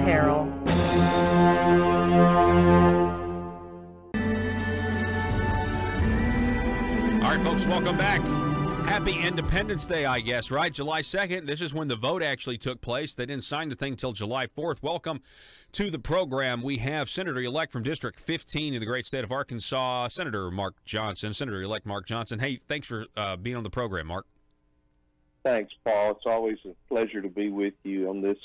Harrell. All right, folks, welcome back. Happy Independence Day, I guess, right? July 2nd. This is when the vote actually took place. They didn't sign the thing until July 4th. Welcome to the program. We have Senator-elect from District 15 in the great state of Arkansas, Senator Mark Johnson. Senator-elect Mark Johnson. Hey, thanks for being on the program, Mark. Thanks, Paul. It's always a pleasure to be with you on this.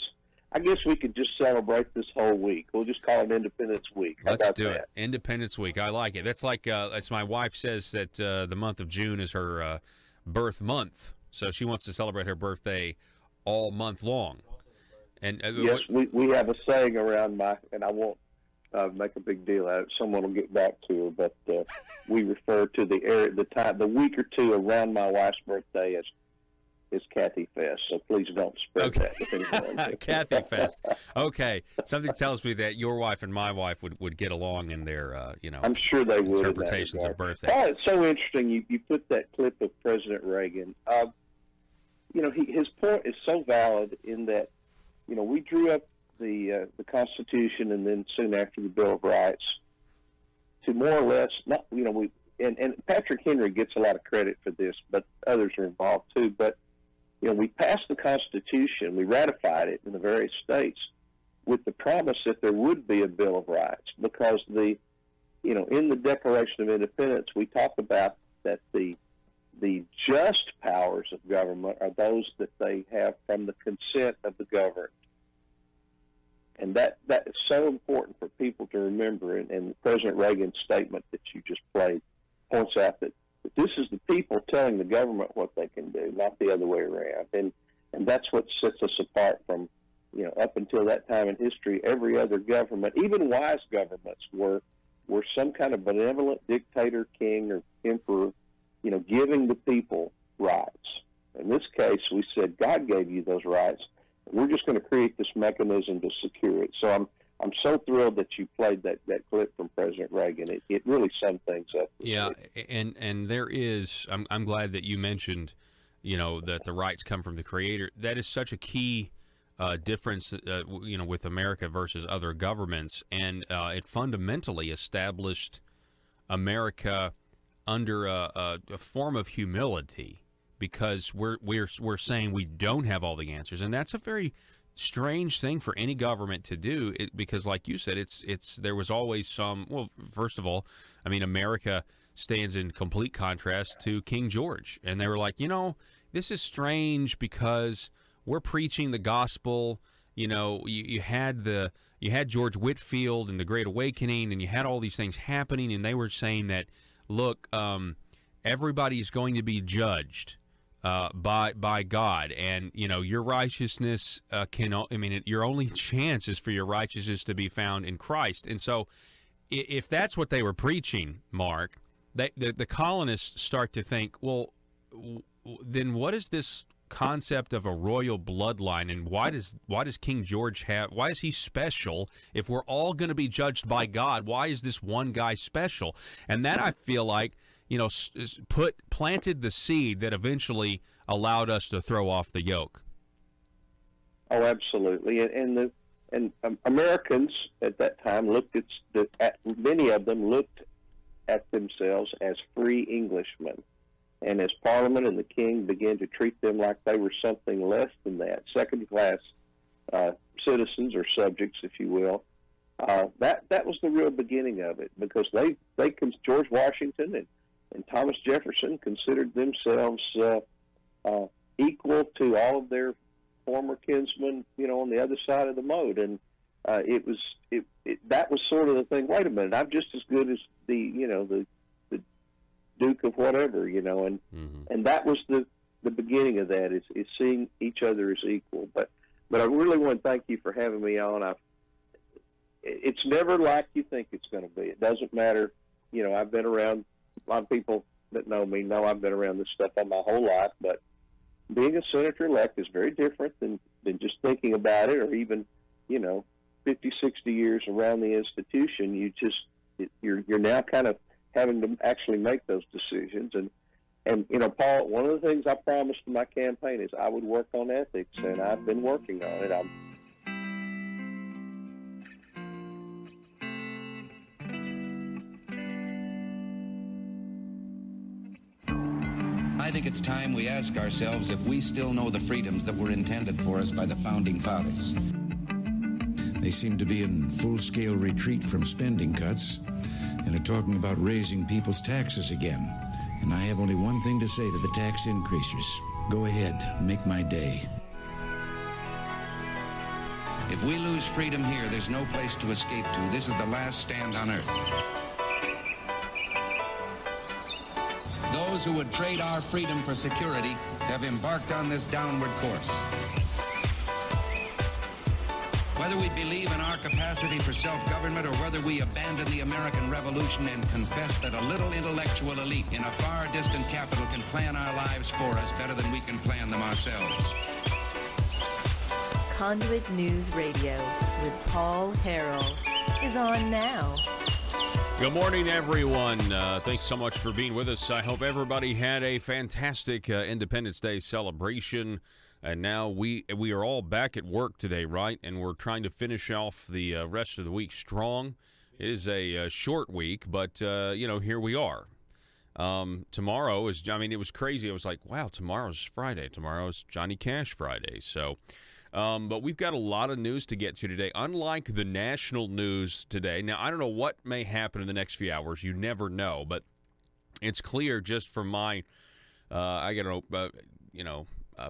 I guess we could just celebrate this whole week. We'll just call it Independence Week. Let's do it. Independence Week. I like it. That's like, that's my wife says that the month of June is her birth month. So she wants to celebrate her birthday all month long. And yes, we have a saying around and I won't make a big deal out of it. Someone will get back to her, but we refer to the week or two around my wife's birthday as Kathy Fest, so please don't spread that with anyone. Kathy Fest. Okay. Something tells me that your wife and my wife would get along in their, I'm sure they would. Interpretations of birthday. Oh, it's so interesting. You put that clip of President Reagan. His point is so valid in that, we drew up the Constitution and then soon after the Bill of Rights to more or less, and Patrick Henry gets a lot of credit for this, but others are involved too. But we passed the Constitution, we ratified it in the various states with the promise that there would be a Bill of Rights, because in the Declaration of Independence we talk about that the just powers of government are those that they have from the consent of the governed. And that is so important for people to remember. And President Reagan's statement that you just played points out that this is the people telling the government what they can do, not the other way around. And that's what sets us apart from, up until that time in history, every other government, even wise governments, were some kind of benevolent dictator, king, or emperor, giving the people rights. In this case, we said God gave you those rights. We're just going to create this mechanism to secure it. So I'm so thrilled that you played that clip from President Reagan. It really summed things up. Yeah, and there is. I'm glad that you mentioned, that the rights come from the Creator. That is such a key difference, with America versus other governments, and it fundamentally established America under a form of humility, because we're saying we don't have all the answers, and that's a very strange thing for any government to do, because like you said, there was always some. Well, first of all, America stands in complete contrast to King George, and they were like, this is strange because we're preaching the gospel. You had George Whitefield and the Great Awakening, and you had all these things happening, and they were saying that, look, everybody's going to be judged by God, and your righteousness your only chance is for your righteousness to be found in Christ. And so if that's what they were preaching, Mark, the colonists start to think, well, then what is this concept of a royal bloodline, and why does King George why is he special? If we're all going to be judged by God, why is this one guy special? And that, I feel like, planted the seed that eventually allowed us to throw off the yoke. Oh, absolutely. And Americans at that time many of them looked at themselves as free Englishmen. And as Parliament and the King began to treat them like they were something less than that, second-class citizens or subjects, if you will, that was the real beginning of it, because George Washington and Thomas Jefferson considered themselves equal to all of their former kinsmen, on the other side of the moat. And that was sort of the thing. Wait a minute, I'm just as good as the Duke of whatever, and that was the beginning of that, is seeing each other as equal. But I really want to thank you for having me on. It's never like you think it's going to be. It doesn't matter. I've been around. A lot of people that know me know I've been around this stuff all my whole life, but being a senator-elect is very different than just thinking about it, or even, 50, 60 years around the institution. You're now kind of having to actually make those decisions. And Paul, one of the things I promised in my campaign is I would work on ethics, and I've been working on it. I think it's time we ask ourselves if we still know the freedoms that were intended for us by the Founding Fathers. They seem to be in full-scale retreat from spending cuts and are talking about raising people's taxes again. And I have only one thing to say to the tax increasers. Go ahead, make my day. If we lose freedom here, there's no place to escape to. This is the last stand on earth. Those who would trade our freedom for security have embarked on this downward course. Whether we believe in our capacity for self-government or whether we abandon the American Revolution and confess that a little intellectual elite in a far distant capital can plan our lives for us better than we can plan them ourselves. Conduit News Radio with Paul Harrell is on now. Good morning, everyone. Thanks so much for being with us. I hope everybody had a fantastic Independence Day celebration. And now we are all back at work today, right? And we're trying to finish off the rest of the week strong. It is a short week, but, here we are. Tomorrow is, it was crazy. I was like, wow, tomorrow's Friday. Tomorrow's Johnny Cash Friday. So, but we've got a lot of news to get to today. Unlike the national news today, now I don't know what may happen in the next few hours. You never know, but it's clear just from my,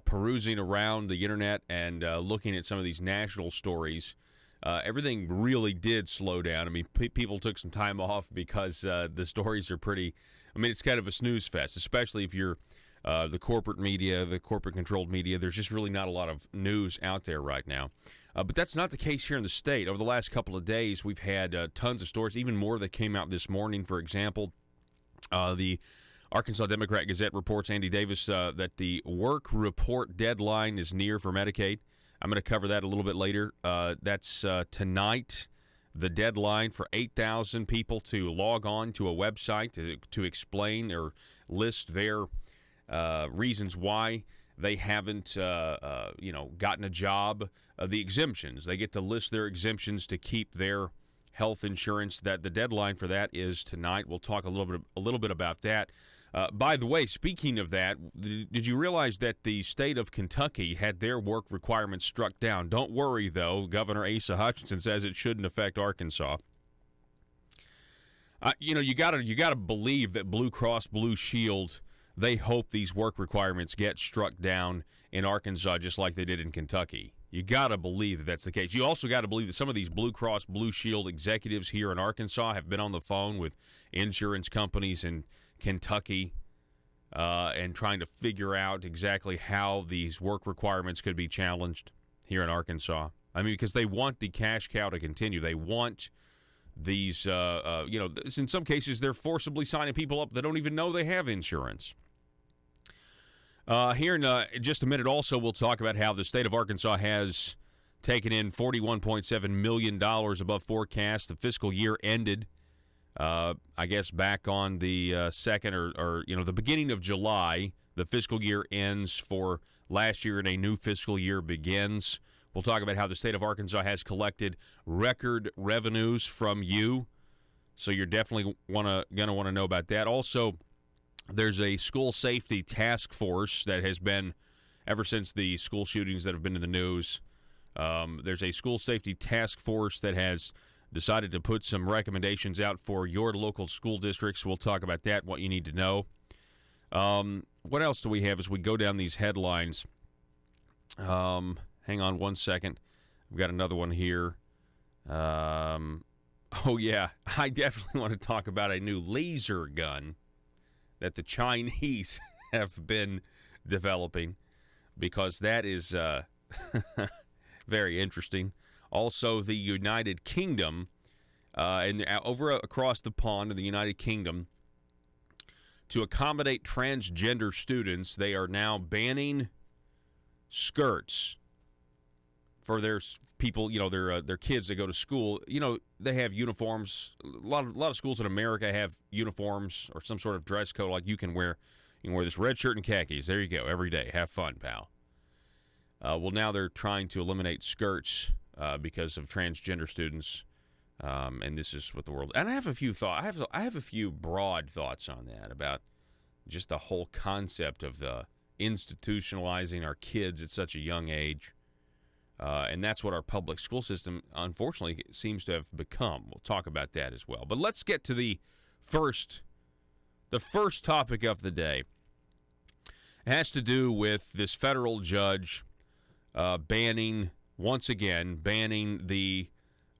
perusing around the internet and looking at some of these national stories, everything really did slow down. I mean, people took some time off because the stories are pretty. It's kind of a snooze fest, especially if you're the corporate media, the corporate-controlled media. There's just really not a lot of news out there right now. But that's not the case here in the state. Over the last couple of days, we've had tons of stories, even more that came out this morning. For example, the Arkansas Democrat-Gazette reports, Andy Davis, that the work report deadline is near for Medicaid. I'm going to cover that a little bit later. That's tonight, the deadline for 8,000 people to log on to a website to explain or list their reasons why they haven't, gotten a job. The exemptions, they get to list their exemptions to keep their health insurance. That the deadline for that is tonight. We'll talk a little bit about that. By the way, speaking of that, did you realize that the state of Kentucky had their work requirements struck down? Don't worry, though. Governor Asa Hutchinson says it shouldn't affect Arkansas. You gotta believe that Blue Cross Blue Shield, they hope these work requirements get struck down in Arkansas just like they did in Kentucky. You gotta believe that that's the case. You also gotta believe that some of these Blue Cross Blue Shield executives here in Arkansas have been on the phone with insurance companies in Kentucky and trying to figure out exactly how these work requirements could be challenged here in Arkansas. Because they want the cash cow to continue. They want these, in some cases they're forcibly signing people up that don't even know they have insurance. Here in just a minute also, we'll talk about how the state of Arkansas has taken in $41.7 million above forecast. The fiscal year ended back on the 2nd or the beginning of July. The fiscal year ends for last year and a new fiscal year begins. We'll talk about how the state of Arkansas has collected record revenues from you. So you're definitely going to want to know about that. Also, there's a school safety task force that has been, ever since the school shootings that have been in the news, there's a school safety task force that has decided to put some recommendations out for your local school districts. We'll talk about that, what you need to know. What else do we have as we go down these headlines? Hang on one second. I've got another one here. I definitely want to talk about a new laser gun that the Chinese have been developing, because that is very interesting. Also, the United Kingdom, and over across the pond in the United Kingdom, to accommodate transgender students, they are now banning skirts for their people, their kids that go to school. They have uniforms. A lot of schools in America have uniforms or some sort of dress code. Like you can wear this red shirt and khakis. There you go, every day. Have fun, pal. Well, now they're trying to eliminate skirts because of transgender students, and this is what the world. And I have a few thoughts. I have a few broad thoughts on that about just the whole concept of the institutionalizing our kids at such a young age. And that's what our public school system, unfortunately, seems to have become. We'll talk about that as well. But let's get to the first topic of the day. It has to do with this federal judge banning the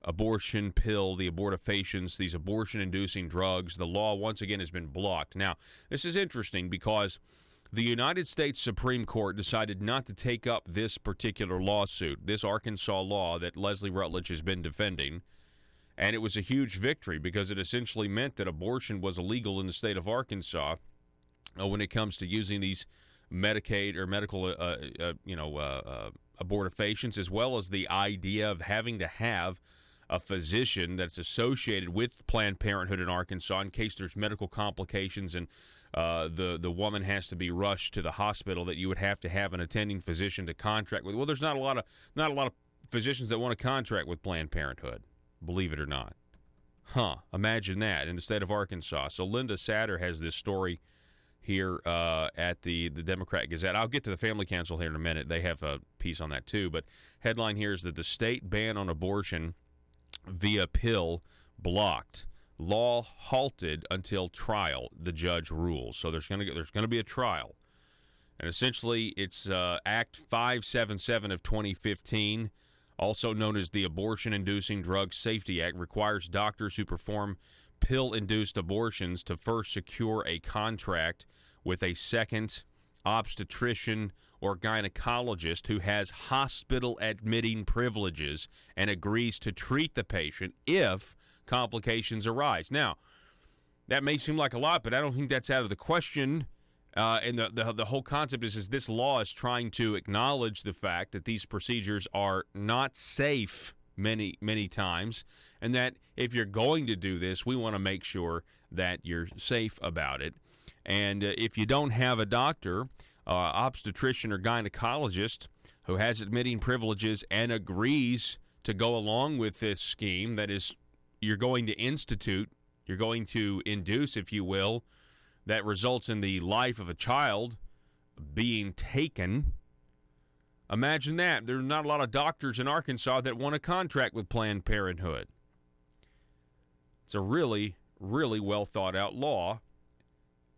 abortion pill, the abortifacients, these abortion-inducing drugs. The law, once again, has been blocked. Now, this is interesting because the United States Supreme Court decided not to take up this particular lawsuit, this Arkansas law that Leslie Rutledge has been defending. And it was a huge victory because it essentially meant that abortion was illegal in the state of Arkansas when it comes to using these Medicaid or medical, abortifacients, as well as the idea of having to have a physician that's associated with Planned Parenthood in Arkansas in case there's medical complications and the woman has to be rushed to the hospital, that you would have to have an attending physician to contract with. Well, there's not a lot of physicians that want to contract with Planned Parenthood, believe it or not. Imagine that in the state of Arkansas. So Linda Satter has this story here at the Democrat Gazette. I'll get to the Family Council here in a minute. They have a piece on that too. But headline here is that the state ban on abortion via pill blocked. Law halted until trial, the judge rules. So there's going to be a trial. And essentially it's Act 577 of 2015, also known as the Abortion-Inducing Drug Safety Act, requires doctors who perform pill-induced abortions to first secure a contract with a second obstetrician or gynecologist who has hospital-admitting privileges and agrees to treat the patient if complications arise. Now, that may seem like a lot, but I don't think that's out of the question. And the whole concept is this law is trying to acknowledge the fact that these procedures are not safe many, many times, and that if you're going to do this, we want to make sure that you're safe about it. And if you don't have a doctor, obstetrician or gynecologist who has admitting privileges and agrees to go along with this scheme, that is, you're going to induce, if you will, that results in the life of a child being taken. Imagine that. There are not a lot of doctors in Arkansas that want to contract with Planned Parenthood. It's a really, really well thought out law.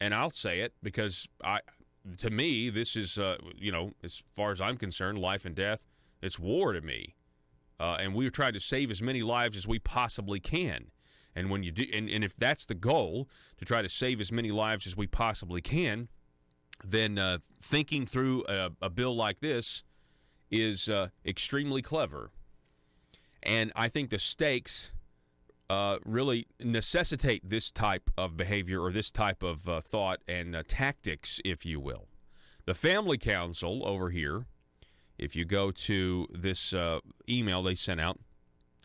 And I'll say it because to me, this is, as far as I'm concerned, life and death, it's war to me. And we've tried to save as many lives as we possibly can. And when you do, and if that's the goal, to try to save as many lives as we possibly can, then thinking through a bill like this is extremely clever. And I think the stakes really necessitate this type of behavior or this type of thought and tactics, if you will. The Family Council over here, if you go to this email they sent out,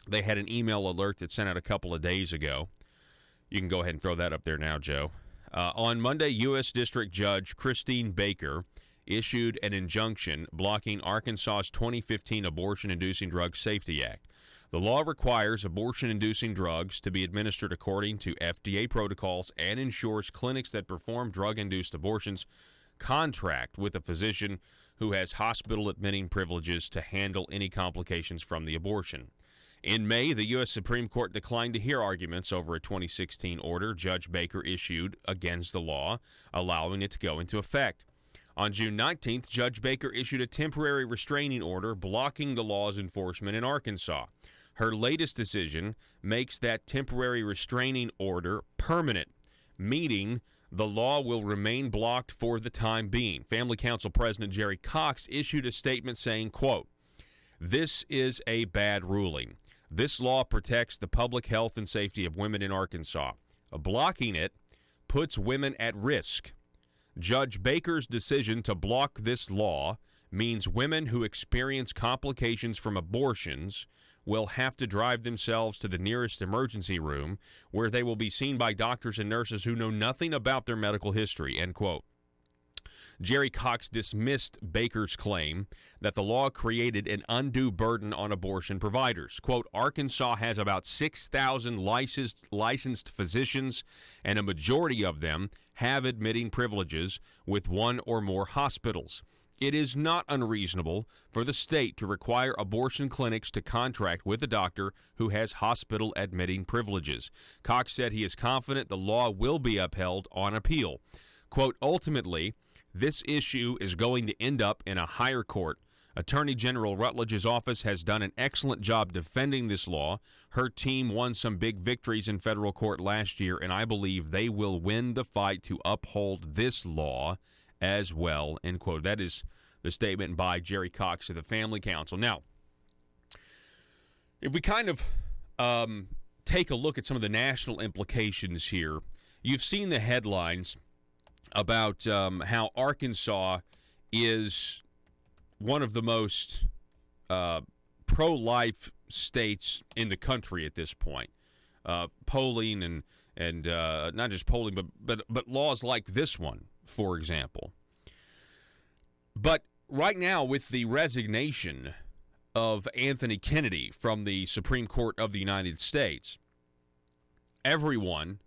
they had an email alert that sent out a couple of days ago. You can go ahead and throw that up there now, Joe. On Monday, U.S. District Judge Christine Baker issued an injunction blocking Arkansas's 2015 Abortion-Inducing Drug Safety Act. The law requires abortion-inducing drugs to be administered according to FDA protocols and ensures clinics that perform drug-induced abortions contract with a physician who has hospital-admitting privileges to handle any complications from the abortion. In May, the U.S. Supreme Court declined to hear arguments over a 2016 order Judge Baker issued against the law, allowing it to go into effect. On June 19th, Judge Baker issued a temporary restraining order blocking the law's enforcement in Arkansas. Her latest decision makes that temporary restraining order permanent, meaning the law will remain blocked for the time being. Family Council President Jerry Cox issued a statement saying, quote, "This is a bad ruling. This law protects the public health and safety of women in Arkansas. Blocking it puts women at risk. Judge Baker's decision to block this law means women who experience complications from abortions will have to drive themselves to the nearest emergency room where they will be seen by doctors and nurses who know nothing about their medical history," end quote. Jerry Cox dismissed Baker's claim that the law created an undue burden on abortion providers. Quote, Arkansas has about 6,000 licensed physicians, and a majority of them have admitting privileges with one or more hospitals. It is not unreasonable for the state to require abortion clinics to contract with a doctor who has hospital admitting privileges. Cox said he is confident the law will be upheld on appeal. Quote, ultimately, this issue is going to end up in a higher court. Attorney General Rutledge's office has done an excellent job defending this law. Her team won some big victories in federal court last year, and I believe they will win the fight to uphold this law as well, end quote. That is the statement by Jerry Cox to the Family Council. Now, if we kind of take a look at some of the national implications here, you've seen the headlines about how Arkansas is one of the most pro-life states in the country at this point. Polling and not just polling, but laws like this one, for example. But right now, with the resignation of Anthony Kennedy from the Supreme Court of the United States, everyone,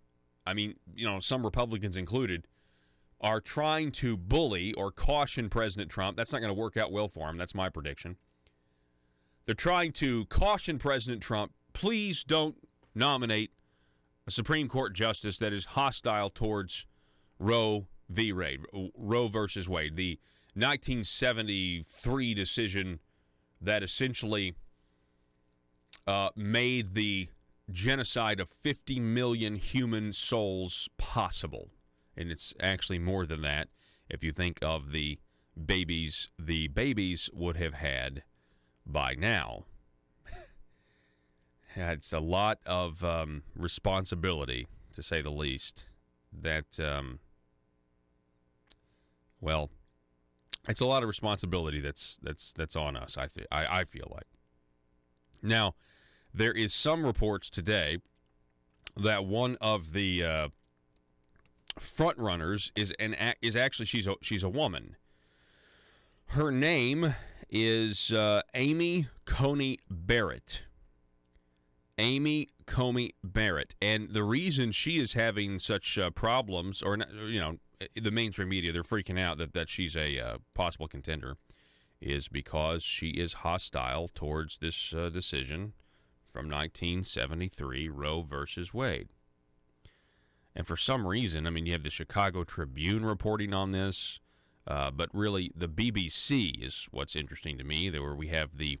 I mean, you know, some Republicans included, are trying to bully or caution President Trump. That's not going to work out well for him. That's my prediction. They're trying to caution President Trump, please don't nominate a Supreme Court justice that is hostile towards Roe versus Wade, the 1973 decision that essentially made the genocide of 50 million human souls possible. And it's actually more than that if you think of the babies would have had by now. It's a lot of responsibility, to say the least, that, well, it's a lot of responsibility that's on us, I feel like. Now, there is some reports today that one of the front runners is actually she's a woman. Her name is Amy Coney Barrett. Amy Coney Barrett, and the reason she is having such problems, or you know, the mainstream media, they're freaking out that she's a possible contender, is because she is hostile towards this decision from 1973, Roe versus Wade. And for some reason, I mean, you have the Chicago Tribune reporting on this, but really the BBC is what's interesting to me, where we have the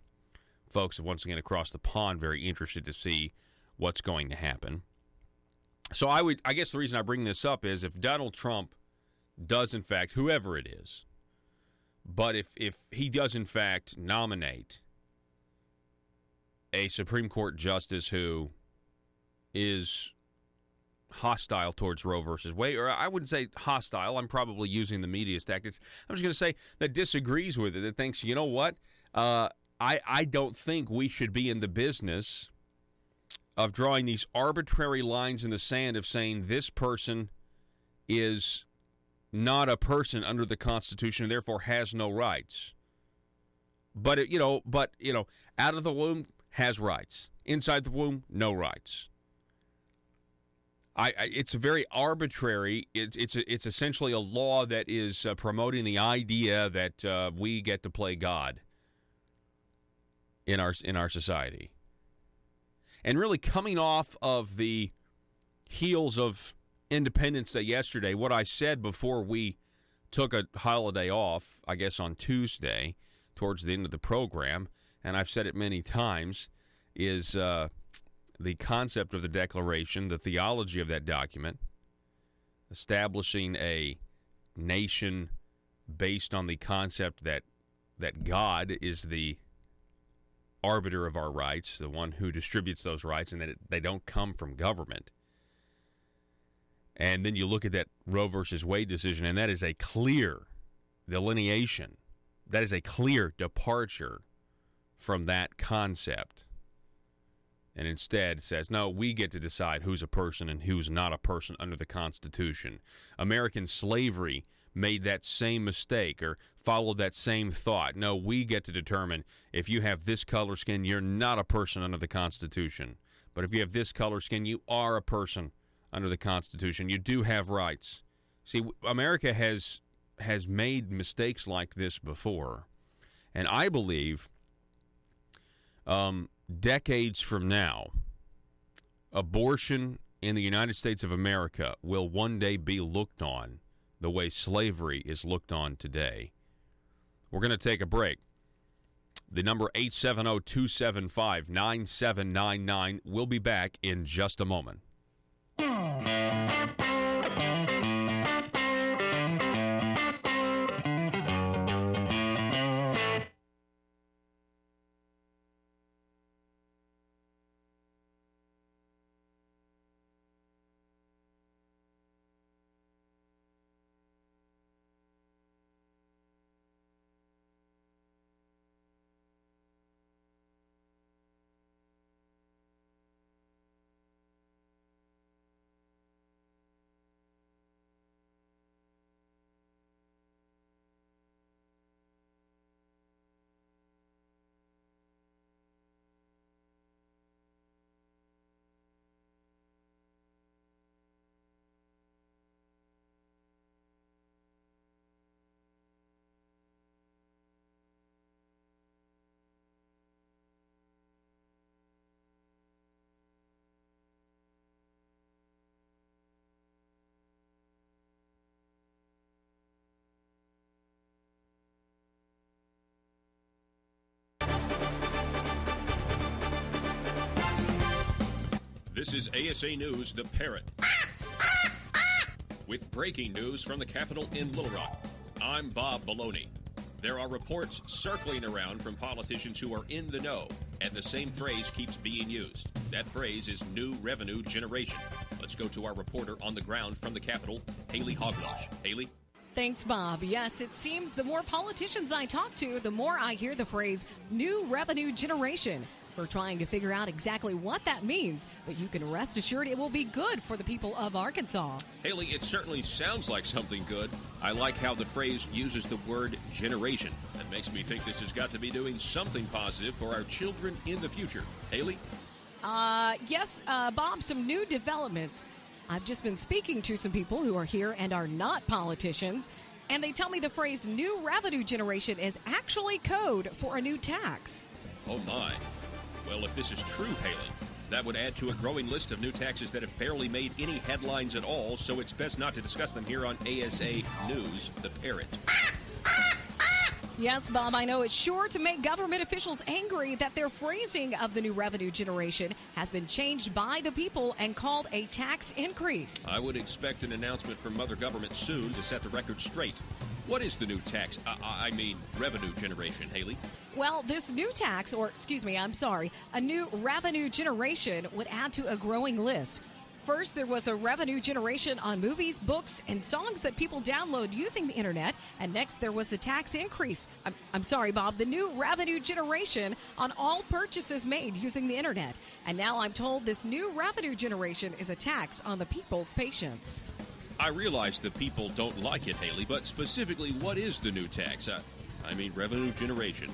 folks, once again, across the pond very interested to see what's going to happen. So I guess the reason I bring this up is if Donald Trump does, in fact, whoever it is, but if he does, in fact, nominate a Supreme Court justice who is hostile towards Roe versus Wade, or I wouldn't say hostile, I'm probably using the media's tactics. I'm just going to say that disagrees with it, that thinks, you know what, I don't think we should be in the business of drawing these arbitrary lines in the sand of saying this person is not a person under the Constitution and therefore has no rights. But out of the womb has rights. Inside the womb, no rights. It's very arbitrary. It's essentially a law that is promoting the idea that we get to play God in our society. And really, coming off of the heels of Independence Day yesterday, what I said before we took a holiday off, I guess on Tuesday, towards the end of the program, and I've said it many times, is the concept of the Declaration, the theology of that document, establishing a nation based on the concept that God is the arbiter of our rights, the one who distributes those rights, and that they don't come from government. And then you look at that Roe versus Wade decision, and that is a clear delineation. That is a clear departure from that concept. And instead says, no, we get to decide who's a person and who's not a person under the Constitution. American slavery made that same mistake or followed that same thought. No, we get to determine if you have this color skin, you're not a person under the Constitution. But if you have this color skin, you are a person under the Constitution. You do have rights. See, America has made mistakes like this before. And I believe decades from now, abortion in the United States of America will one day be looked on the way slavery is looked on today. We're going to take a break. The number 870-275-9799. We'll be back in just a moment. This is ASA News, The Parrot. With breaking news from the Capitol in Little Rock. I'm Bob Maloney. There are reports circling around from politicians who are in the know, and the same phrase keeps being used. That phrase is new revenue generation. Let's go to our reporter on the ground from the Capitol, Haley Hogwash. Haley? Thanks, Bob. Yes, it seems the more politicians I talk to, the more I hear the phrase new revenue generation. We're trying to figure out exactly what that means, but you can rest assured it will be good for the people of Arkansas. Haley, it certainly sounds like something good. I like how the phrase uses the word generation. That makes me think this has got to be doing something positive for our children in the future. Haley? Yes, Bob, some new developments. I've just been speaking to some people who are here and are not politicians, and they tell me the phrase new revenue generation is actually code for a new tax. Oh, my. Well, if this is true, Haley, that would add to a growing list of new taxes that have barely made any headlines at all, so it's best not to discuss them here on ASA News, The Parrot. Yes, Bob, I know it's sure to make government officials angry that their phrasing of the new revenue generation has been changed by the people and called a tax increase. I would expect an announcement from Mother Government soon to set the record straight. What is the new tax? Revenue generation, Haley? Well, this new tax, a new revenue generation would add to a growing list. First, there was a revenue generation on movies, books, and songs that people download using the internet. And next, there was the tax increase. I'm sorry, Bob, the new revenue generation on all purchases made using the internet. And now I'm told this new revenue generation is a tax on the people's patience. I realize the people don't like it, Haley, but specifically, what is the new tax? Revenue generation.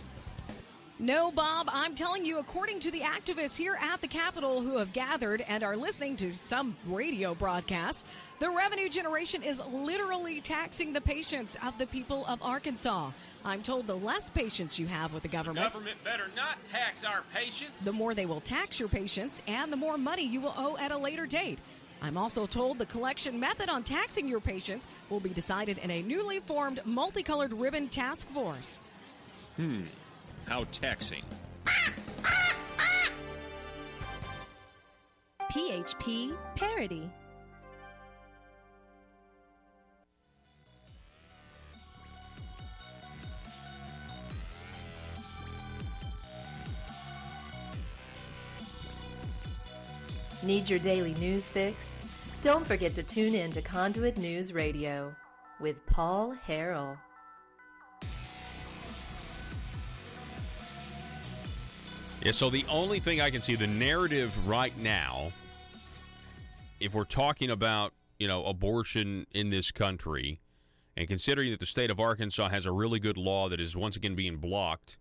No, Bob, I'm telling you, according to the activists here at the Capitol who have gathered and are listening to some radio broadcast, the revenue generation is literally taxing the patience of the people of Arkansas. I'm told the less patience you have with the government, the government better not tax our patience, the more they will tax your patience and the more money you will owe at a later date. I'm also told the collection method on taxing your patients will be decided in a newly formed multicolored ribbon task force. How taxing. PHP Parody. Need your daily news fix? Don't forget to tune in to Conduit News Radio with Paul Harrell. Yeah, so the only thing I can see, the narrative right now, if we're talking about, abortion in this country And considering that the state of Arkansas has a really good law that is once again being blocked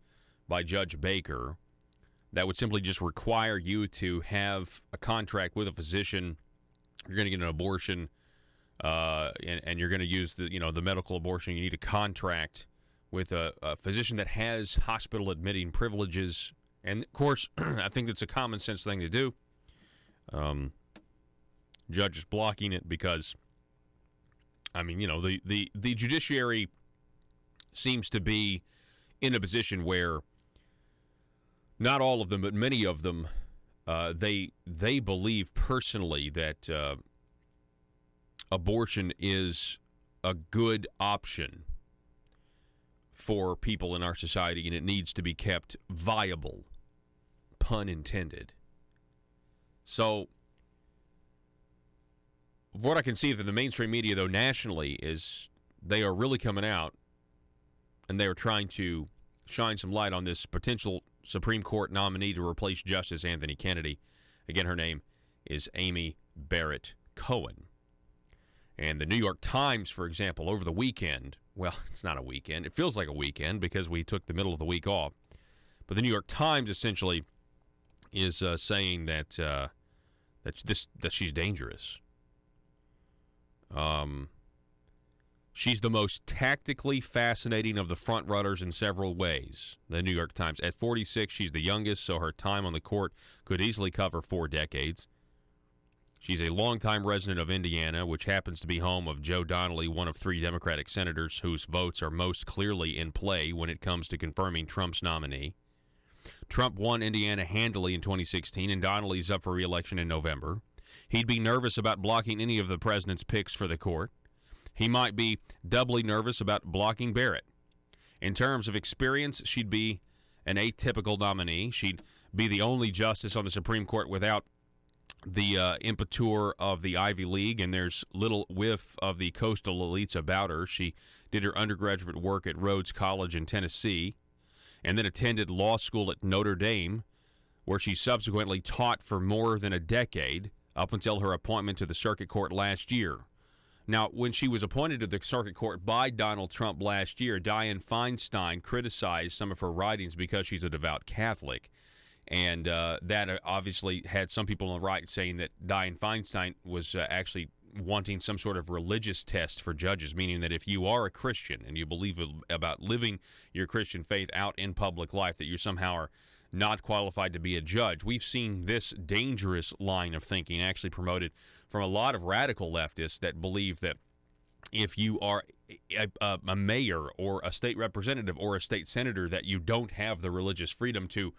by Judge Baker, that would simply just require you to have a contract with a physician. You're going to get an abortion, and you're going to use the medical abortion. You need a contract with a physician that has hospital admitting privileges. And, of course, I think that's a common sense thing to do. Judge is blocking it because, I mean, the judiciary seems to be in a position where not all of them, but many of them, they believe personally that abortion is a good option for people in our society, and it needs to be kept viable, pun intended. So, what I can see from the mainstream media, though, nationally, is they are really coming out, and they are trying to shine some light on this potential Supreme Court nominee to replace Justice Anthony Kennedy. Again, her name is Amy Barrett Cohen. And the New York Times, for example, over the weekend, well, it's not a weekend. It feels like a weekend because we took the middle of the week off. But the New York Times essentially is saying that that she's dangerous. She's the most tactically fascinating of the front runners in several ways, the New York Times. At 46, she's the youngest, so her time on the court could easily cover 4 decades. She's a longtime resident of Indiana, which happens to be home of Joe Donnelly, one of 3 Democratic senators whose votes are most clearly in play when it comes to confirming Trump's nominee. Trump won Indiana handily in 2016, and Donnelly's up for re-election in November. He'd be nervous about blocking any of the president's picks for the court. He might be doubly nervous about blocking Barrett. In terms of experience, she'd be an atypical nominee. She'd be the only justice on the Supreme Court without the imprimatur of the Ivy League, and there's little whiff of the coastal elites about her. She did her undergraduate work at Rhodes College in Tennessee and then attended law school at Notre Dame, where she subsequently taught for more than a decade up until her appointment to the circuit court last year. Now, when she was appointed to the circuit court by Donald Trump last year, Dianne Feinstein criticized some of her writings because she's a devout Catholic. And that obviously had some people on the right saying that Dianne Feinstein was actually wanting some sort of religious test for judges, meaning that if you are a Christian and you believe about living your Christian faith out in public life, that you somehow are not qualified to be a judge. We've seen this dangerous line of thinking actually promoted from a lot of radical leftists that believe that if you are a mayor or a state representative or a state senator, that you don't have the religious freedom to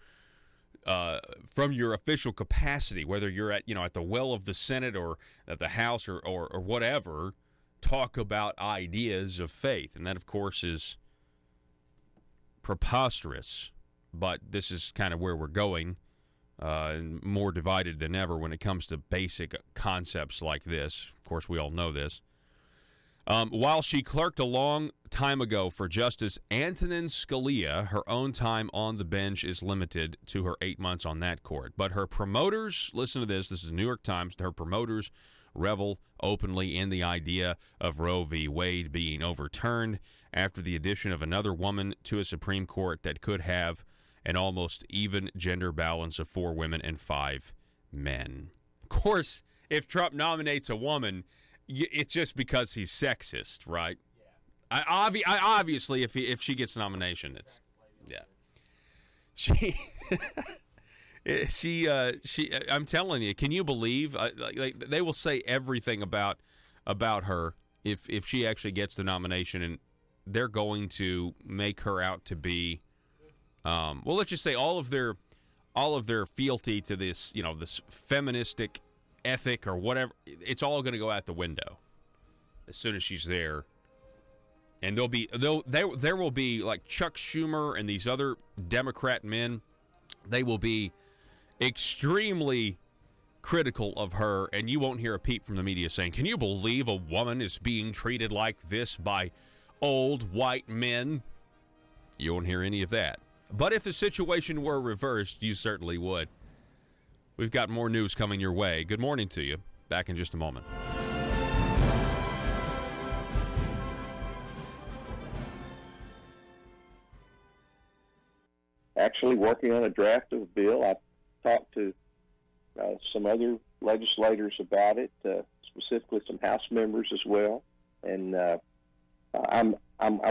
from your official capacity, whether you're at the well of the Senate or at the House or whatever, talk about ideas of faith. And that, of course, is preposterous. But this is kind of where we're going, and more divided than ever when it comes to basic concepts like this. Of course, we all know this. While she clerked a long time ago for Justice Antonin Scalia, her own time on the bench is limited to her 8 months on that court. But her promoters, listen to this is the New York Times, her promoters revel openly in the idea of Roe v. Wade being overturned after the addition of another woman to a Supreme Court that could have an almost even gender balance of 4 women and 5 men. Of course, if Trump nominates a woman, it's just because he's sexist, right? Yeah. Obviously, if she gets a nomination, it's she. I'm telling you, can you believe? Like they will say everything about her if she actually gets the nomination, and they're going to make her out to be. Well, let's just say all of their fealty to this, this feministic ethic or whatever, it's all going to go out the window as soon as she's there. And there will be like Chuck Schumer and these other Democrat men, they will be extremely critical of her, and you won't hear a peep from the media saying, "Can you believe a woman is being treated like this by old white men?" You won't hear any of that. But if the situation were reversed, you certainly would. We've got more news coming your way. Good morning to you. Back in just a moment. actually working on a draft of a bill. I've talked to some other legislators about it, specifically some House members as well, and I'm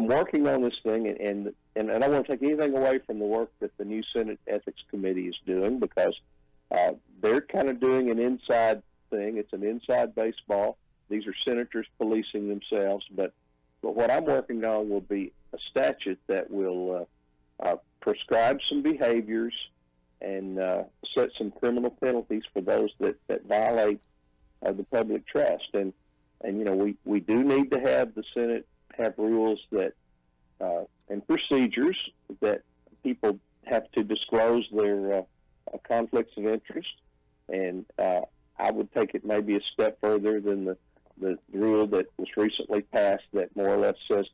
working on this thing, and I don't want to take anything away from the work that the new Senate Ethics Committee is doing, because they're kind of doing an inside thing. It's an inside baseball. These are senators policing themselves, but what I'm working on will be a statute that will prescribe some behaviors and set some criminal penalties for those that violate the public trust. And you know, we do need to have the Senate have rules that and procedures that people have to disclose their conflicts of interest. And I would take it maybe a step further than the rule that was recently passed that more or less says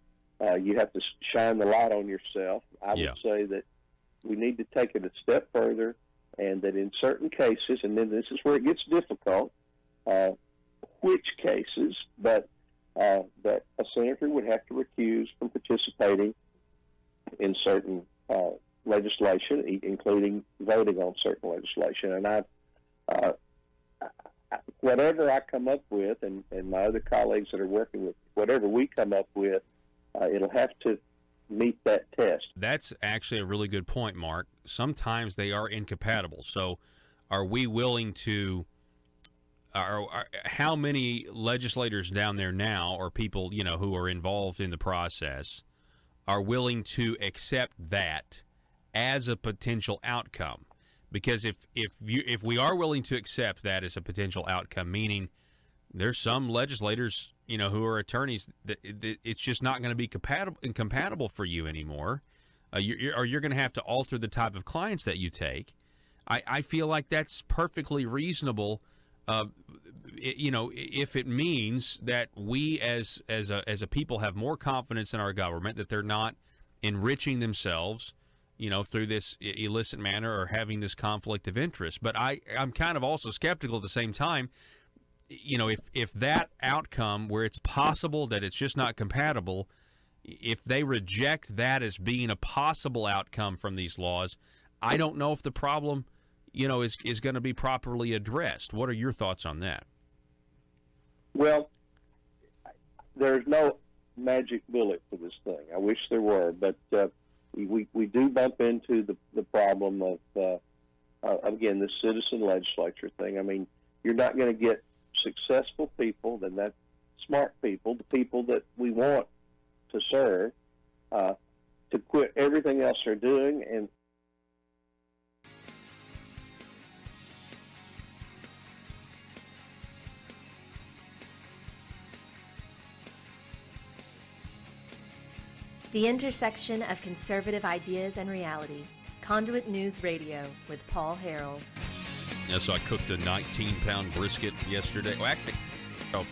you have to shine the light on yourself. I would say that we need to take it a step further, and that in certain cases, and then this is where it gets difficult, which cases, but that a senator would have to recuse from participating in certain legislation, including voting on certain legislation. And whatever I come up with, and my other colleagues that are working with, whatever we come up with, it'll have to meet that test. That's actually a really good point, Mark. Sometimes they are incompatible. So are we willing to how many legislators down there now, or people, you know, who are involved in the process, are willing to accept that as a potential outcome? Because if we are willing to accept that as a potential outcome, meaning there's some legislators, you know, who are attorneys, that it's just not going to be compatible for you anymore, you're going to have to alter the type of clients that you take. I feel like that's perfectly reasonable. You know, if it means that we as a people have more confidence in our government, that they're not enriching themselves, you know, through this illicit manner or having this conflict of interest. But I'm kind of also skeptical at the same time. You know, if that outcome where it's possible that it's just not compatible, if they reject that as being a possible outcome from these laws, I don't know if the problem, you know, is going to be properly addressed. What are your thoughts on that? Well, there's no magic bullet for this thing. I wish there were, but we do bump into the problem of again, this citizen legislature thing. I mean, you're not going to get successful people, then that's smart people, the people that we want to serve, to quit everything else they're doing and the intersection of conservative ideas and reality. Conduit News Radio with Paul Harrell. Yeah, so I cooked a 19-pound brisket yesterday. Well, actually, I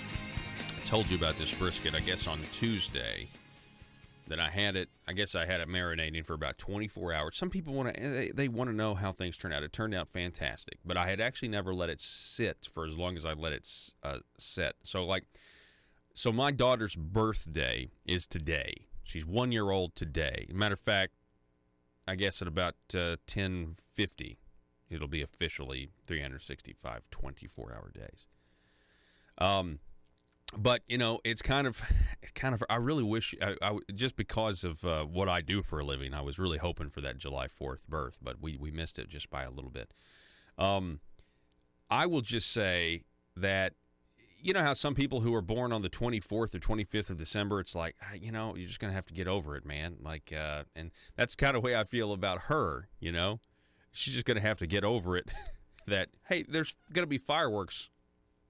told you about this brisket, I guess, on Tuesday. Then I had it marinating for about 24 hours. Some people want to know how things turn out. It turned out fantastic, but I had actually never let it sit for as long as I let it set. So my daughter's birthday is today. She's 1 year old today. Matter of fact, I guess at about 10:50, it'll be officially 365 24-hour days. But you know, it's kind of. I really wish, I just because of what I do for a living, I was really hoping for that July 4th birth, but we missed it just by a little bit. I will just say that, you know how some people who are born on the 24th or 25th of December, it's like, you know, you're just going to have to get over it, man. Like, and that's kind of the way I feel about her, you know. She's just going to have to get over it that, hey, there's going to be fireworks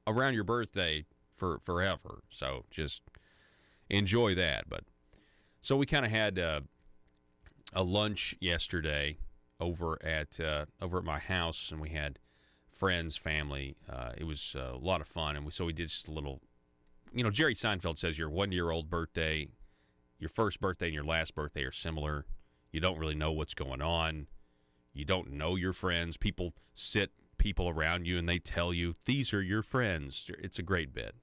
around your birthday for forever. So just enjoy that. But so we kind of had a lunch yesterday over at my house, and we had friends, family. It was a lot of fun, and we did just a little, you know, Jerry Seinfeld says your 1 year old birthday, your first birthday and your last birthday are similar. You don't really know what's going on. You don't know your friends. People around you and they tell you, these are your friends. It's a great bit.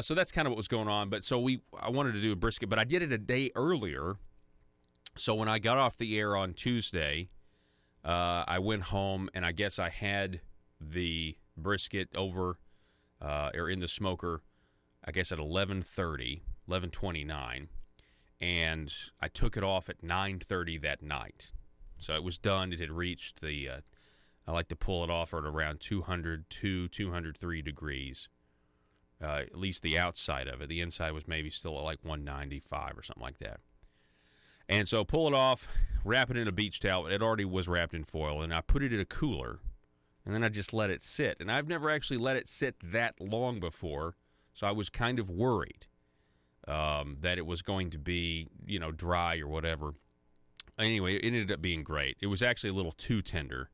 So that's kind of what was going on. But so I wanted to do a brisket, but I did it a day earlier So when I got off the air on Tuesday, I went home, and I guess I had the brisket over or in the smoker, I guess at 11:29, and I took it off at 9:30 that night. So it was done. It had reached the, I like to pull it off at around 202, 203 degrees, at least the outside of it. The inside was maybe still at like 195 or something like that. And so pull it off, wrap it in a beach towel. It already was wrapped in foil, and I put it in a cooler, and then I just let it sit. And I've never actually let it sit that long before, so I was kind of worried that it was going to be, dry or whatever. Anyway, it ended up being great. It was actually a little too tender.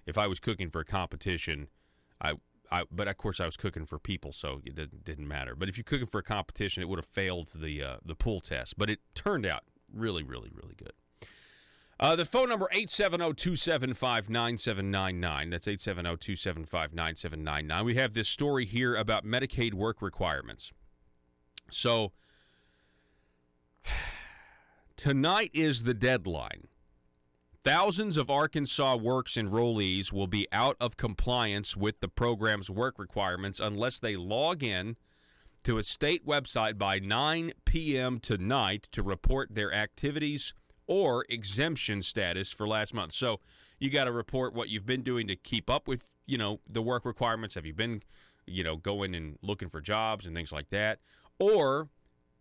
If I was cooking for a competition, but of course I was cooking for people, so it didn't matter. But if you're cooking for a competition, it would have failed the pull test. But it turned out really, really, really good. The phone number, 870-275-9799. That's 870-275-9799. We have this story here about Medicaid work requirements. So tonight is the deadline. Thousands of Arkansas Works enrollees will be out of compliance with the program's work requirements unless they log in to a state website by 9 p.m. tonight to report their activities or exemption status for last month. So you got to report what you've been doing to keep up with, the work requirements. Have you been, going and looking for jobs and things like that? Or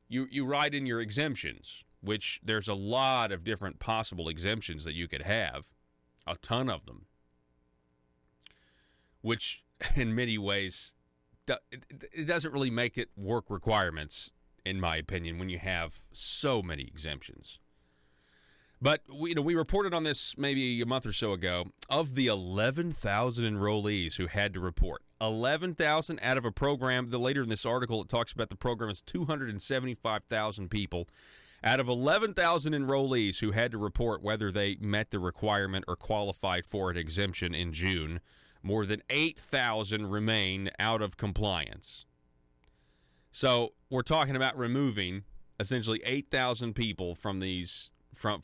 you write in your exemptions, which there's a lot of different possible exemptions that you could have, a ton of them, which in many ways, it doesn't really make it work requirements, in my opinion, when you have so many exemptions. But we reported on this maybe a month or so ago. Of the 11,000 enrollees who had to report, 11,000 out of a program. Later in this article, it talks about the program is 275,000 people. Out of 11,000 enrollees who had to report whether they met the requirement or qualified for an exemption in June, more than 8,000 remain out of compliance. So we're talking about removing essentially 8,000 people from these from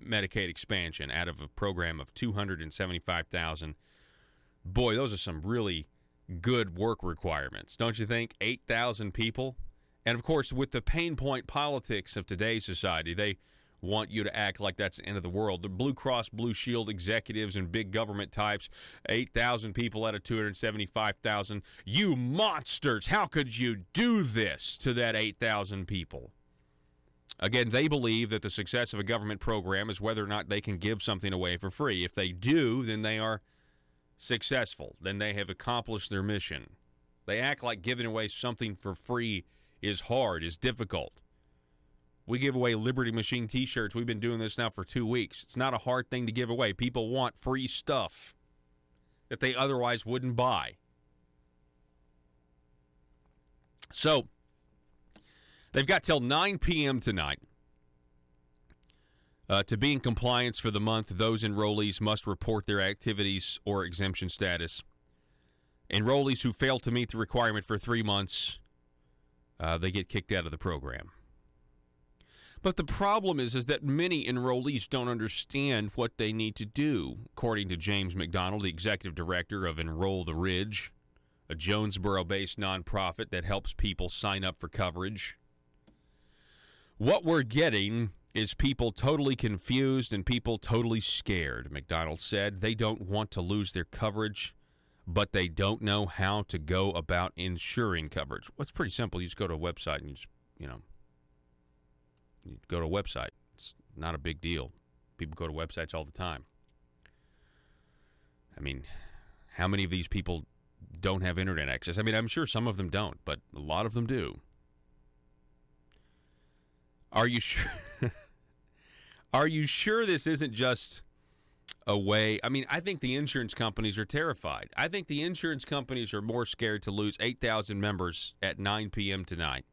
Medicaid expansion out of a program of 275,000. Boy, those are some really good work requirements, don't you think? 8,000 people. And, of course, with the pain point politics of today's society, they want you to act like that's the end of the world. The Blue Cross Blue Shield executives and big government types, 8,000 people out of 275,000. You monsters! How could you do this to that 8,000 people? Again, they believe that the success of a government program is whether or not they can give something away for free. If they do, then they are successful. Then they have accomplished their mission. They act like giving away something for free is hard, is difficult. We give away Liberty Machine t-shirts. We've been doing this now for 2 weeks. It's not a hard thing to give away. People want free stuff that they otherwise wouldn't buy. So they've got till 9 p.m. tonight to be in compliance for the month. Those enrollees must report their activities or exemption status. Enrollees who fail to meet the requirement for 3 months, they get kicked out of the program. But the problem is that many enrollees don't understand what they need to do, according to James McDonald, the executive director of Enroll the Ridge, a Jonesboro-based nonprofit that helps people sign up for coverage. What we're getting is people totally confused and people totally scared, McDonald said. They don't want to lose their coverage, but they don't know how to go about ensuring coverage. Well, it's pretty simple. You just go to a website and you just, you go to a website. It's not a big deal. People go to websites all the time. I mean, how many of these people don't have internet access? I mean, I'm sure some of them don't, but a lot of them do. Are you sure? Are you sure this isn't just a way? I mean, I think the insurance companies are terrified. I think the insurance companies are more scared to lose 8,000 members at 9 p.m. tonight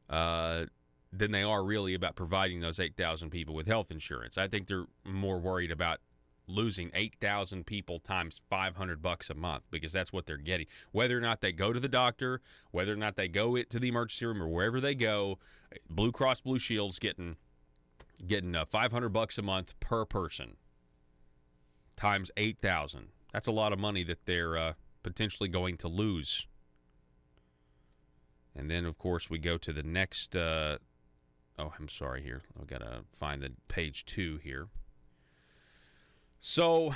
than they are really about providing those 8,000 people with health insurance. I think they're more worried about losing 8,000 people times $500 a month, because that's what they're getting. Whether or not they go to the doctor, whether or not they go to the emergency room, or wherever they go, Blue Cross Blue Shield's getting getting $500 a month per person times 8,000. That's a lot of money that they're potentially going to lose. And then, of course, we go to the next. I'm sorry here. I've got to find the page 2 here. So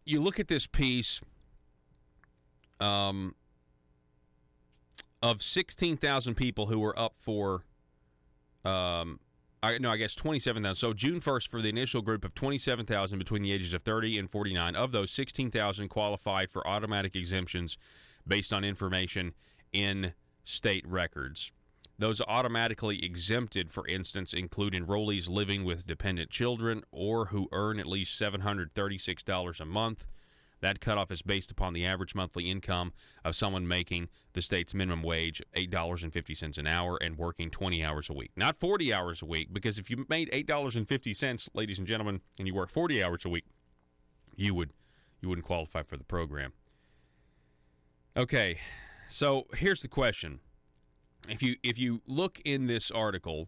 you look at this piece of 16,000 people who were up for, I guess 27,000. So June 1st for the initial group of 27,000 between the ages of 30 and 49. Of those, 16,000 qualified for automatic exemptions based on information in state records. Those automatically exempted, for instance, include enrollees living with dependent children or who earn at least $736 a month. That cutoff is based upon the average monthly income of someone making the state's minimum wage, $8.50 an hour, and working 20 hours a week. Not 40 hours a week, because if you made $8.50, ladies and gentlemen, and you work 40 hours a week, you wouldn't qualify for the program. Okay, so here's the question. If you look in this article,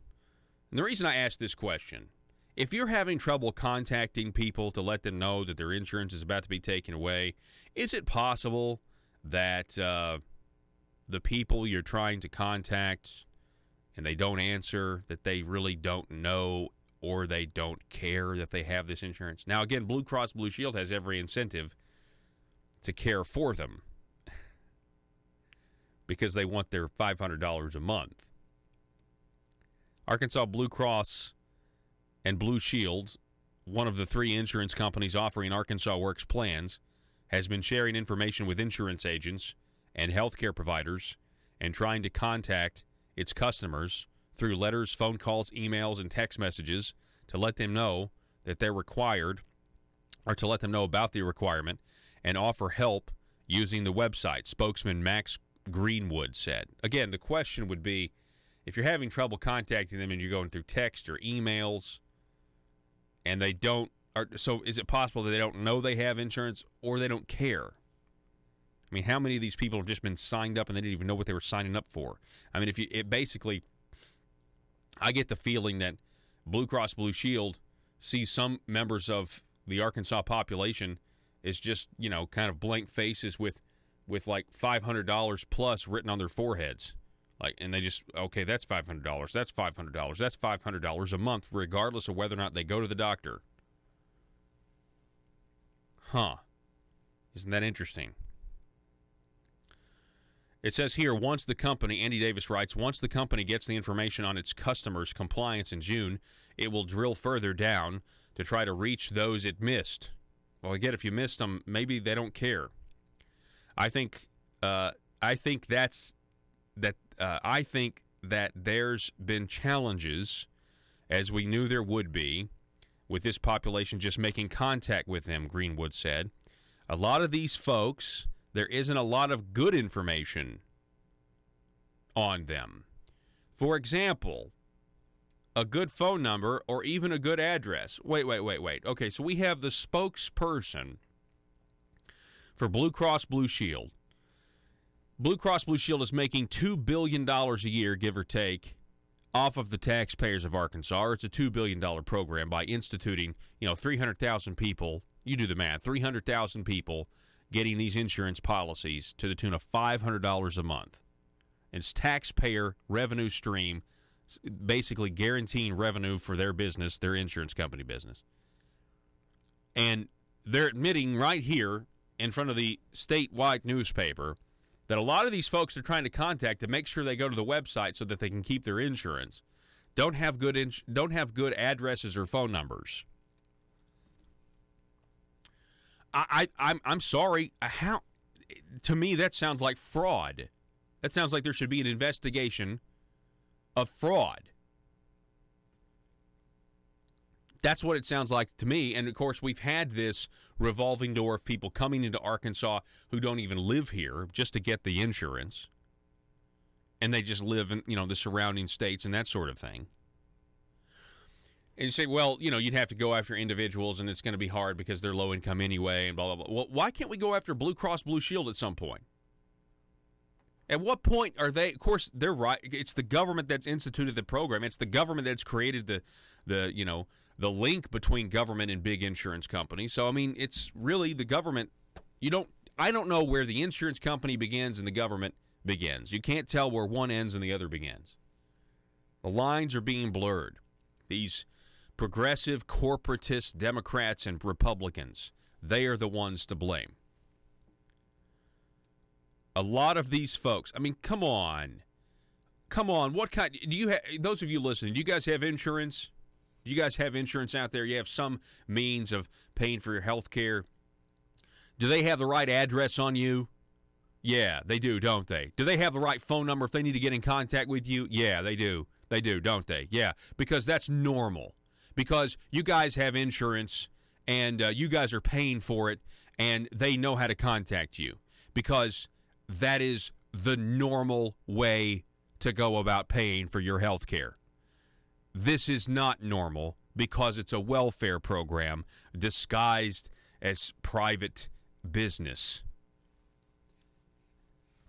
and the reason I asked this question, if you're having trouble contacting people to let them know that their insurance is about to be taken away, is it possible that the people you're trying to contact and they don't answer, that they really don't know or they don't care that they have this insurance? Now, again, Blue Cross Blue Shield has every incentive to care for them because they want their $500 a month. Arkansas Blue Cross and Blue Shield, one of the 3 insurance companies offering Arkansas Works plans, has been sharing information with insurance agents and healthcare providers and trying to contact its customers through letters, phone calls, emails, and text messages to let them know that they're required, or to let them know about the requirement and offer help using the website, spokesman Max Greenwood said. Again, the question would be, if you're having trouble contacting them and you're going through text or emails and they don't, so is it possible that they don't know they have insurance or they don't care? I mean, how many of these people have just been signed up and they didn't even know what they were signing up for? I mean, I get the feeling that Blue Cross Blue Shield sees some members of the Arkansas population as just, kind of blank faces with like $500 plus written on their foreheads. And they just, okay, that's $500, that's $500, that's $500 a month, regardless of whether or not they go to the doctor. Huh. Isn't that interesting? It says here, once the company, Andy Davis writes, once the company gets the information on its customers' compliance in June, it will drill further down to try to reach those it missed. Well, again, if you missed them, maybe they don't care. I think that there's been challenges, as we knew there would be, with this population just making contact with them, Greenwood said. A lot of these folks, there isn't a lot of good information on them. For example, a good phone number or even a good address. Wait. Okay, so we have the spokesperson for Blue Cross Blue Shield. Blue Cross Blue Shield is making $2 billion a year, give or take, off of the taxpayers of Arkansas. Or it's a $2 billion program by instituting, 300,000 people. You do the math. 300,000 people getting these insurance policies to the tune of $500 a month. It's taxpayer revenue stream, basically guaranteeing revenue for their business, their insurance company business. And they're admitting right here in front of the statewide newspaper that a lot of these folks are trying to contact to make sure they go to the website so that they can keep their insurance, don't have good addresses or phone numbers. I'm sorry. To me, that sounds like fraud. That sounds like there should be an investigation of fraud. That's what it sounds like to me. And, of course, we've had this revolving door of people coming into Arkansas who don't even live here just to get the insurance. And they just live in, the surrounding states and that sort of thing. And you say, well, you'd have to go after individuals and it's going to be hard because they're low income anyway and blah, blah, blah. Well, why can't we go after Blue Cross Blue Shield at some point? At what point are they, of course, they're right. It's the government that's instituted the program. It's the government that's created the link between government and big insurance companies. So I mean, it's really the government. I don't know where the insurance company begins and the government begins. You can't tell where one ends and the other begins. The lines are being blurred. These progressive, corporatist Democrats and Republicans, they are the ones to blame. A lot of these folks, I mean, come on. What kind, do you have, those of you listening, do you guys have insurance? Do you guys have insurance out there? You have some means of paying for your health care? Do they have the right address on you? Yeah, they do, don't they? Do they have the right phone number if they need to get in contact with you? Yeah, they do. They do, don't they? Yeah, because that's normal. Because you guys have insurance and you guys are paying for it and they know how to contact you. Because that is the normal way to go about paying for your health care. This is not normal because it's a welfare program disguised as private business.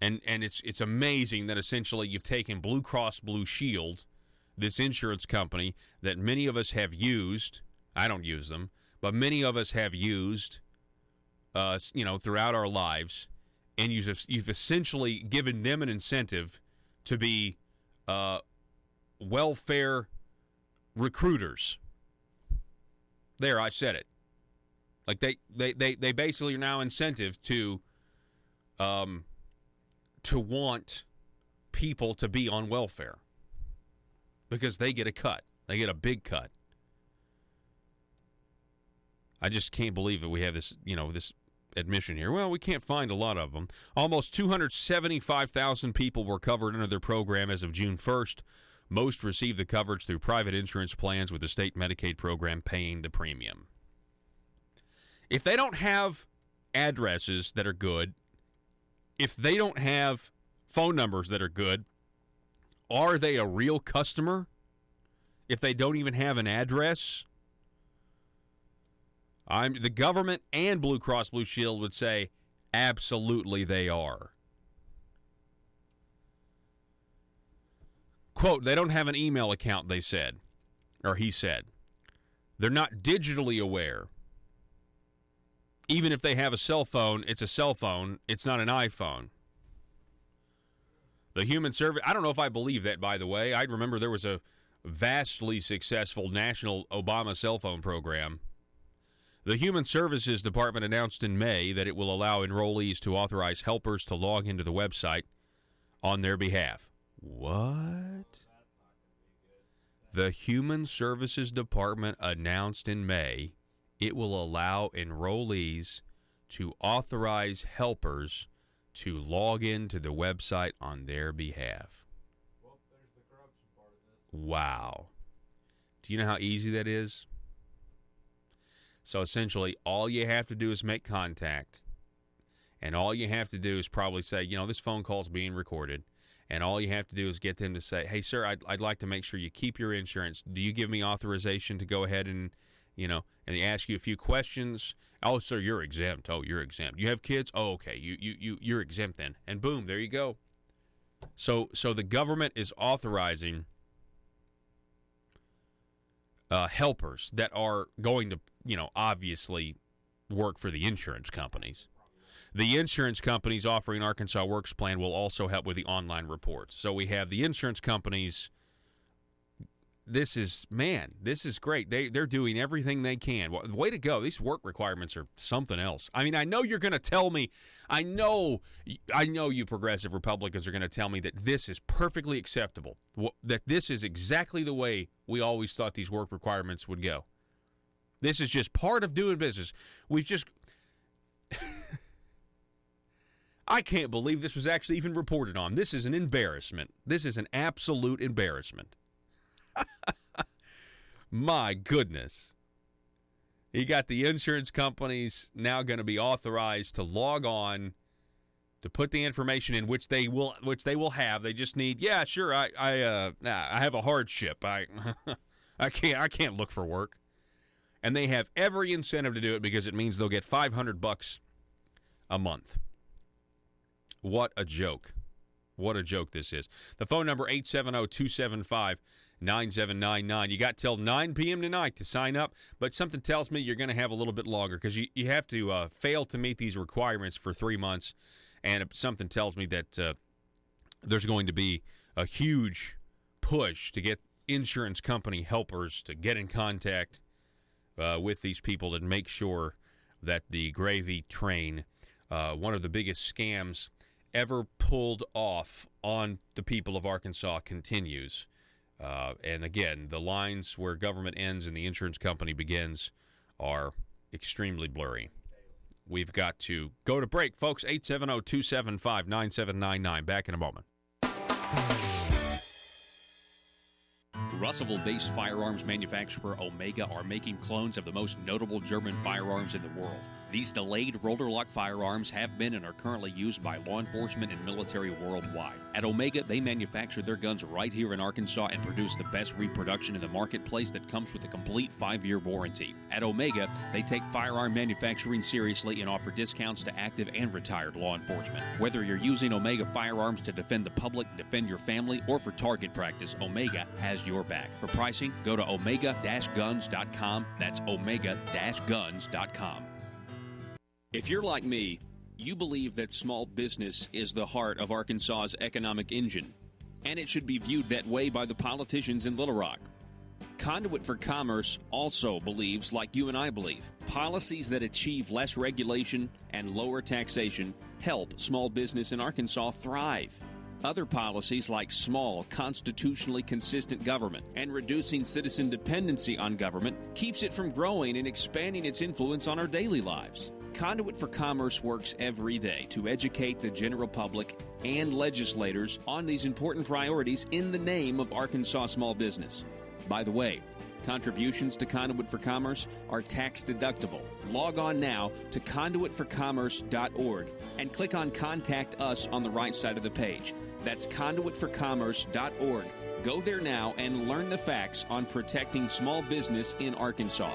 And it's amazing that essentially you've taken Blue Cross Blue Shield, this insurance company that many of us have used. I don't use them, but many of us have used, throughout our lives, and you've essentially given them an incentive to be welfare recruiters. There, I said it. Like they basically are now incentive to want people to be on welfare because they get a cut. They get a big cut. I just can't believe that we have this, this admission here. Well, we can't find a lot of them. Almost 275,000 people were covered under their program as of June 1st. Most received the coverage through private insurance plans with the state Medicaid program paying the premium. If they don't have addresses that are good, if they don't have phone numbers that are good, are they a real customer? If they don't even have an address? The government and Blue Cross Blue Shield would say absolutely they are. Quote, they don't have an email account, they said, or he said. They're not digitally aware. Even if they have a cell phone, it's a cell phone. It's not an iPhone. The human service, I don't know if I believe that, by the way. I remember there was a vastly successful national Obama cell phone program. The Human Services Department announced in May that it will allow enrollees to authorize helpers to log into the website on their behalf. What? The Human Services Department announced in May it will allow enrollees to authorize helpers to log into the website on their behalf. Well, there's the corruption part of this. Wow. Do you know how easy that is? So essentially, all you have to do is make contact, and all you have to do is probably say, this phone call's being recorded, and all you have to do is get them to say, hey, sir, I'd like to make sure you keep your insurance. Do you give me authorization to go ahead and, and they ask you a few questions? Oh, sir, you're exempt. Oh, you're exempt. You have kids? Oh, okay, you're exempt then. And boom, there you go. So the government is authorizing helpers that are going to, obviously work for the insurance companies. The insurance companies offering Arkansas Works Plan will also help with the online reports. So we have the insurance companies. This is great. They're doing everything they can. Way to go. These work requirements are something else. I mean, I know you're going to tell me, I know you progressive Republicans are going to tell me that this is perfectly acceptable, that this is exactly the way we always thought these work requirements would go. This is just part of doing business. We've just... I can't believe this was actually even reported on. This is an embarrassment. This is an absolute embarrassment. My goodness. You got the insurance companies now going to be authorized to log on to put the information in which they will have. They just need, yeah, sure, I have a hardship. I can't look for work. And they have every incentive to do it because it means they'll get $500 a month. What a joke. What a joke this is. The phone number, 870-275-9799. You got till 9 p.m. tonight to sign up, but something tells me you're going to have a little bit longer because you have to fail to meet these requirements for 3 months, and something tells me that there's going to be a huge push to get insurance company helpers to get in contact with these people and make sure that the gravy train, one of the biggest scams ever pulled off on the people of Arkansas, continues. And again, the lines where government ends and the insurance company begins are extremely blurry. We've got to go to break, folks. 870-275-9799. Back in a moment. Russellville-based firearms manufacturer Omega are making clones of the most notable German firearms in the world. These delayed rotor-lock firearms have been and are currently used by law enforcement and military worldwide. At Omega, they manufacture their guns right here in Arkansas and produce the best reproduction in the marketplace that comes with a complete 5-year warranty. At Omega, they take firearm manufacturing seriously and offer discounts to active and retired law enforcement. Whether you're using Omega firearms to defend the public, defend your family, or for target practice, Omega has your back. For pricing, go to omega-guns.com. That's omega-guns.com. If you're like me, you believe that small business is the heart of Arkansas's economic engine, and it should be viewed that way by the politicians in Little Rock. Conduit for Commerce also believes, like you and I believe, policies that achieve less regulation and lower taxation help small business in Arkansas thrive. Other policies like small, constitutionally consistent government and reducing citizen dependency on government keeps it from growing and expanding its influence on our daily lives. Conduit for Commerce works every day to educate the general public and legislators on these important priorities in the name of Arkansas small business. By the way, contributions to Conduit for Commerce are tax deductible. Log on now to conduitforcommerce.org and click on Contact Us on the right side of the page. That's conduitforcommerce.org. Go there now and learn the facts on protecting small business in Arkansas.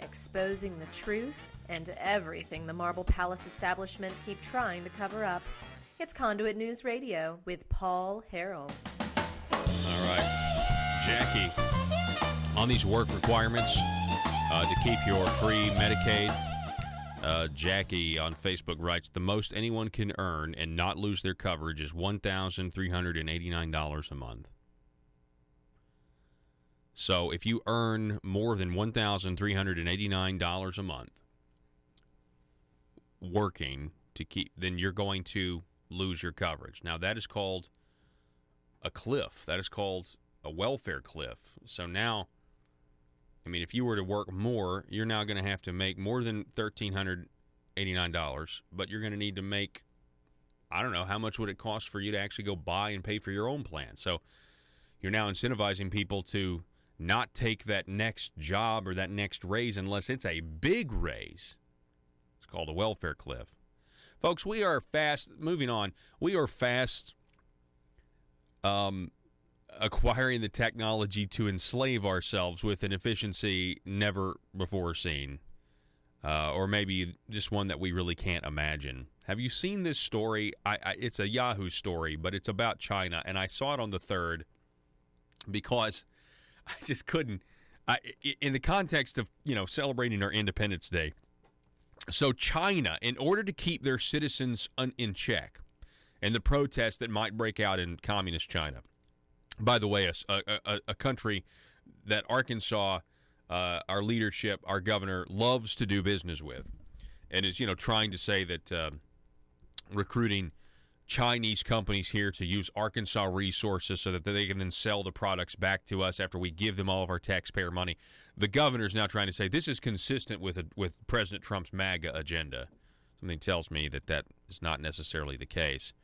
Exposing the truth and everything the Marble Palace establishment keep trying to cover up. It's Conduit News Radio with Paul Harrell. All right. Jackie, on these work requirements to keep your free Medicaid, Jackie on Facebook writes, the most anyone can earn and not lose their coverage is $1,389 a month. So if you earn more than $1,389 a month working to keep, then you're going to lose your coverage. Now, that is called a cliff. That is called a welfare cliff. So now, I mean, if you were to work more, you're now going to have to make more than $1,389, but you're going to need to make, I don't know, how much would it cost for you to actually go buy and pay for your own plan? So you're now incentivizing people to not take that next job or that next raise unless it's a big raise. It's called a welfare cliff. Folks, we are fast, moving on, we are fast acquiring the technology to enslave ourselves with an efficiency never before seen. Or maybe just one that we really can't imagine. Have you seen this story? It's a Yahoo story, but it's about China, and I saw it on the 3rd because I just couldn't In the context of, celebrating our Independence Day, so China, in order to keep their citizens in check and the protests that might break out in communist China, by the way, a country that Arkansas, our leadership, our governor, loves to do business with, and is, trying to say that recruiting Chinese companies here to use Arkansas resources so that they can then sell the products back to us after we give them all of our taxpayer money. The governor's now trying to say this is consistent with President Trump's MAGA agenda. Something tells me that is not necessarily the case.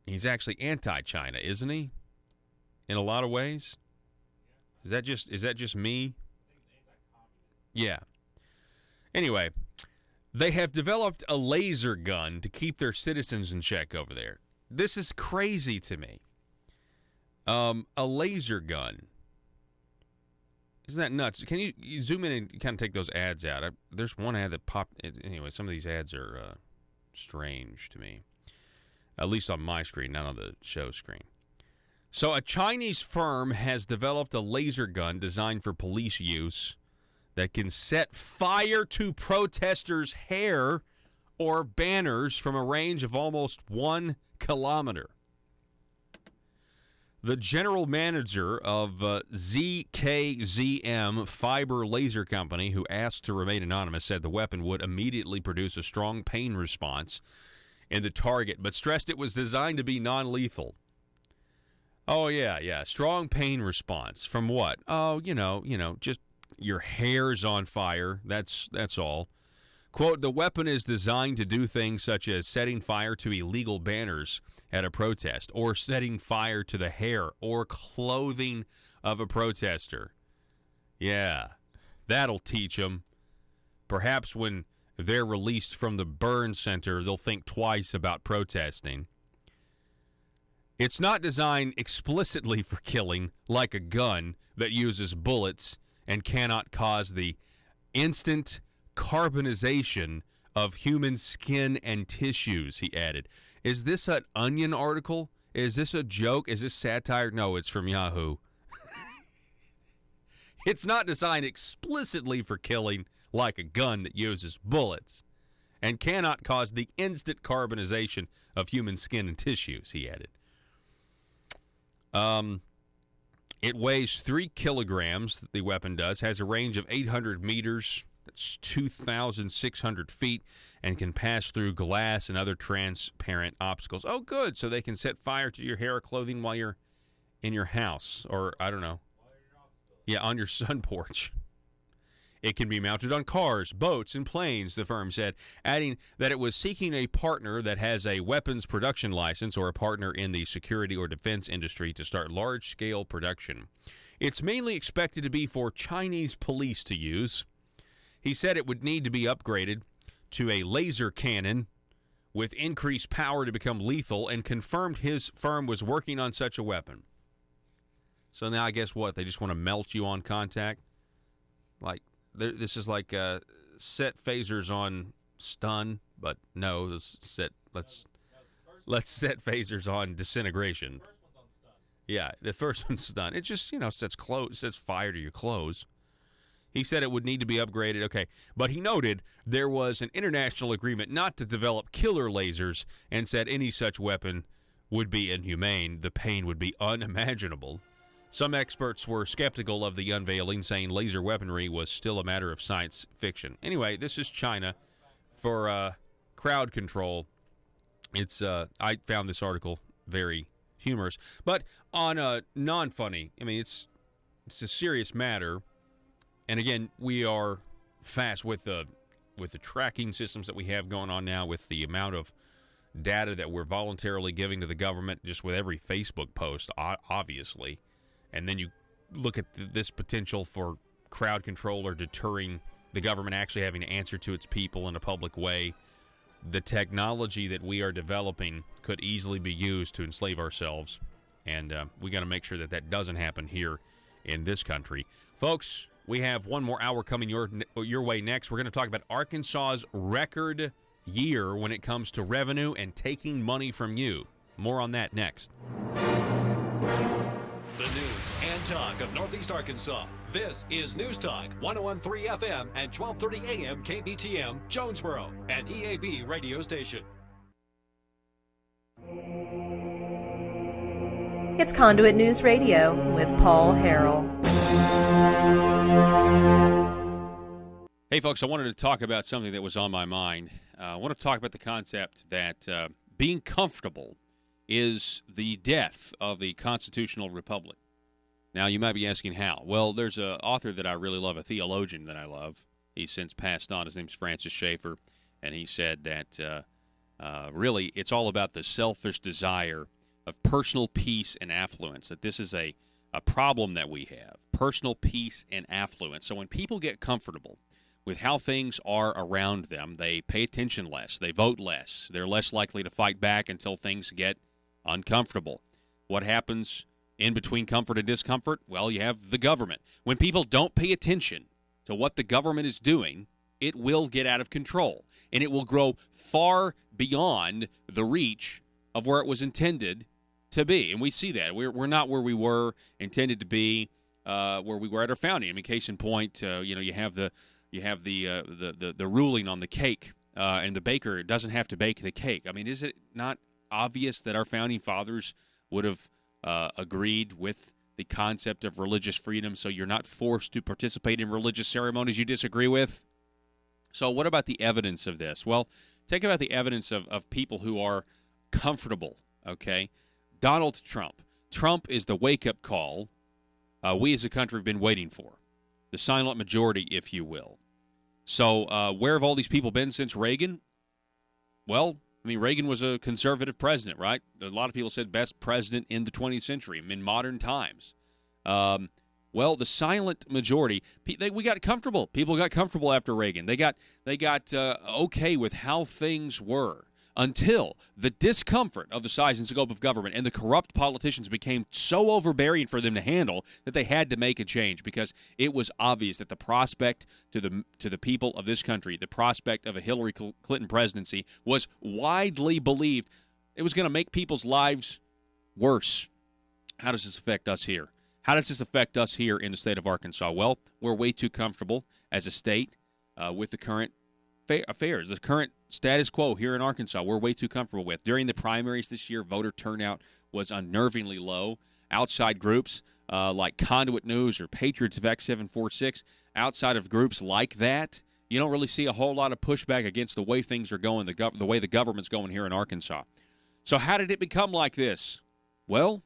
He's actually anti-China, isn't he? In a lot of ways. Is that just me? Yeah. Anyway, they have developed a laser gun to keep their citizens in check over there. This is crazy to me. A laser gun. Isn't that nuts? Can you zoom in and kind of take those ads out? There's one ad that popped. Anyway, some of these ads are strange to me. At least on my screen, not on the show screen. So a Chinese firm has developed a laser gun designed for police use that can set fire to protesters' hair or banners from a range of almost 1 kilometer. The general manager of ZKZM Fiber Laser Company, who asked to remain anonymous, said the weapon would immediately produce a strong pain response in the target, but stressed it was designed to be non-lethal. Oh, yeah. Strong pain response. From what? Oh, just your hair's on fire. That's all. Quote, the weapon is designed to do things such as setting fire to illegal banners at a protest or setting fire to the hair or clothing of a protester. Yeah, that'll teach them. Perhaps when they're released from the burn center, they'll think twice about protesting. It's not designed explicitly for killing, like a gun that uses bullets and cannot cause the instant carbonization of human skin and tissues, he added. Is this an Onion article? Is this a joke? Is this satire? No, it's from Yahoo. It's not designed explicitly for killing, like a gun that uses bullets and cannot cause the instant carbonization of human skin and tissues, he added. It weighs 3 kilograms, the weapon does, has a range of 800 meters, that's 2,600 feet, and can pass through glass and other transparent obstacles. Oh, good, so they can set fire to your hair or clothing while you're in your house, or, I don't know. Yeah, on your sun porch. It can be mounted on cars, boats, and planes, the firm said, adding that it was seeking a partner that has a weapons production license or a partner in the security or defense industry to start large-scale production. It's mainly expected to be for Chinese police to use. He said it would need to be upgraded to a laser cannon with increased power to become lethal and confirmed his firm was working on such a weapon. So now I guess what? They just want to melt you on contact? Like, this is like set phasers on stun, but no, let's set phasers on disintegration. Yeah, the first one's stun. It just, sets fire to your clothes. He said it would need to be upgraded. Okay, but he noted there was an international agreement not to develop killer lasers and said any such weapon would be inhumane. The pain would be unimaginable. Some experts were skeptical of the unveiling, saying laser weaponry was still a matter of science fiction. Anyway, this is China for crowd control. It's I found this article very humorous, but on a non-funny. I mean, it's a serious matter. And again, we are fast with the tracking systems that we have going on now, with the amount of data that we're voluntarily giving to the government, just with every Facebook post, obviously. And then you look at this potential for crowd control or deterring the government actually having to answer to its people in a public way. The technology that we are developing could easily be used to enslave ourselves. And we got to make sure that doesn't happen here in this country. Folks, we have one more hour coming your way next. We're going to talk about Arkansas's record year when it comes to revenue and taking money from you. More on that next. The news and talk of Northeast Arkansas. This is News Talk 101.3 FM and 12:30 AM KBTM, Jonesboro, an EAB radio station. It's Conduit News Radio with Paul Harrell. Hey, folks, I wanted to talk about something that was on my mind. I want to talk about the concept that being comfortable is the death of the constitutional republic. Now, you might be asking how. Well, there's an author that I really love, a theologian that I love. He's since passed on. His name's Francis Schaeffer, and he said that really it's all about the selfish desire of personal peace and affluence, that this is a problem that we have, personal peace and affluence. So when people get comfortable with how things are around them, they pay attention less, they vote less, they're less likely to fight back until things get uncomfortable. What happens in between comfort and discomfort? Well, you have the government. When people don't pay attention to what the government is doing, it will get out of control, and it will grow far beyond the reach of where it was intended to be. And we see that. We're not where we were intended to be, where we were at our founding. I mean, case in point, you have the ruling on the cake, and the baker doesn't have to bake the cake. I mean, is it not obvious that our founding fathers would have agreed with the concept of religious freedom, so you're not forced to participate in religious ceremonies you disagree with? So what about the evidence of this? Well, take about the evidence of people who are comfortable, okay? Donald Trump. Trump is the wake-up call we as a country have been waiting for, the silent majority, if you will. So where have all these people been since Reagan? Well, I mean, Reagan was a conservative president, right? A lot of people said best president in the 20th century, in modern times. Well, the silent majority, we got comfortable. People got comfortable after Reagan. They got okay with how things were until the discomfort of the size and scope of government and the corrupt politicians became so overbearing for them to handle that they had to make a change, because it was obvious that the prospect to the people of this country, the prospect of a Hillary Clinton presidency, was widely believed it was going to make people's lives worse. How does this affect us here? How does this affect us here in the state of Arkansas? Well, we're way too comfortable as a state with the current affairs, the current status quo here in Arkansas. We're way too comfortable with. During the primaries this year, voter turnout was unnervingly low. Outside groups like Conduit News or Patriots of X746, outside of groups like that, you don't really see a whole lot of pushback against the way things are going, the way the government's going here in Arkansas. So how did it become like this? Well,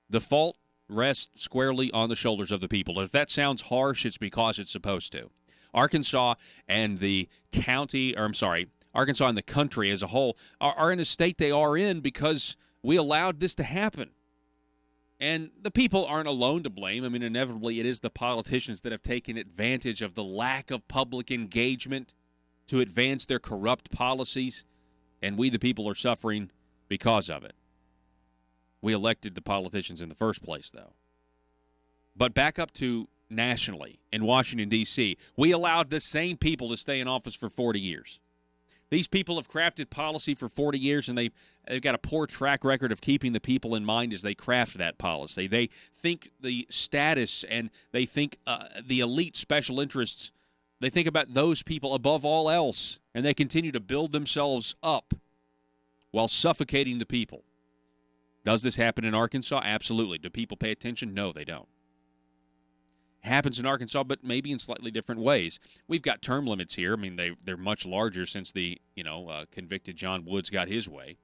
the fault rests squarely on the shoulders of the people. If that sounds harsh, it's because it's supposed to. Arkansas and the Arkansas and the country as a whole are in a state they are in because we allowed this to happen. And the people aren't alone to blame. I mean, inevitably, it is the politicians that have taken advantage of the lack of public engagement to advance their corrupt policies, and we, the people, are suffering because of it. We elected the politicians in the first place, though. But back up to nationally, in Washington, D.C., we allowed the same people to stay in office for 40 years. These people have crafted policy for 40 years, and they've got a poor track record of keeping the people in mind as they craft that policy. They think the status and they think the elite special interests, they think about those people above all else, and they continue to build themselves up while suffocating the people. Does this happen in Arkansas? Absolutely. Do people pay attention? No, they don't. Happens in Arkansas, but maybe in slightly different ways. We've got term limits here. I mean, they're much larger since the convicted John Woods got his way.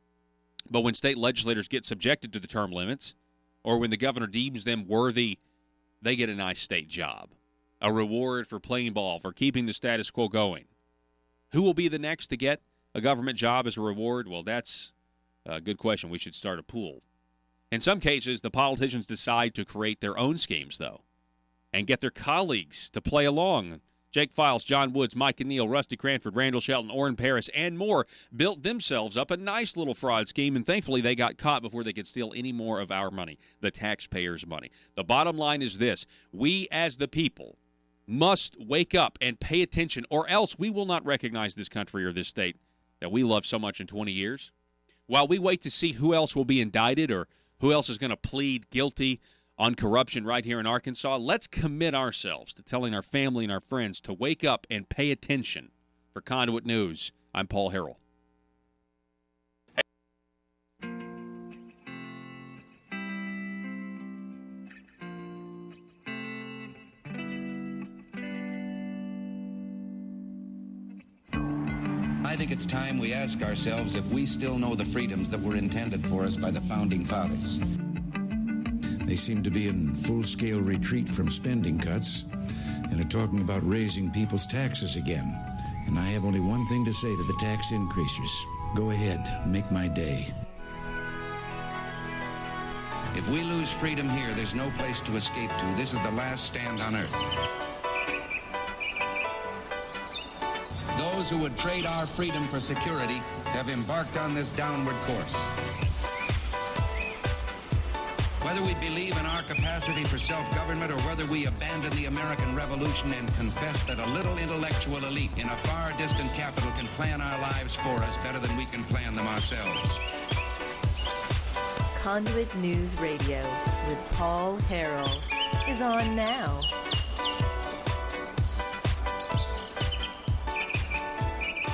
But when state legislators get subjected to the term limits, or when the governor deems them worthy, they get a nice state job, a reward for playing ball, for keeping the status quo going. Who will be the next to get a government job as a reward? Well, that's a good question. We should start a pool. In some cases, the politicians decide to create their own schemes, though, and get their colleagues to play along. Jake Files, John Woods, Mike and Neal, Rusty Cranford, Randall Shelton, Orrin Paris, and more built themselves up a nice little fraud scheme, and thankfully they got caught before they could steal any more of our money, the taxpayers' money. The bottom line is this: we as the people must wake up and pay attention, or else we will not recognize this country or this state that we love so much in 20 years. While we wait to see who else will be indicted or who else is going to plead guilty on corruption right here in Arkansas. Let's commit ourselves to telling our family and our friends to wake up and pay attention. For Conduit News, I'm Paul Harrell. I think it's time we ask ourselves if we still know the freedoms that were intended for us by the Founding Fathers. They seem to be in full-scale retreat from spending cuts and are talking about raising people's taxes again. And I have only one thing to say to the tax increasers. Go ahead, make my day. If we lose freedom here, there's no place to escape to. This is the last stand on earth. Those who would trade our freedom for security have embarked on this downward course. Whether we believe in our capacity for self-government or whether we abandon the American Revolution and confess that a little intellectual elite in a far distant capital can plan our lives for us better than we can plan them ourselves. Conduit News Radio with Paul Harrell is on now.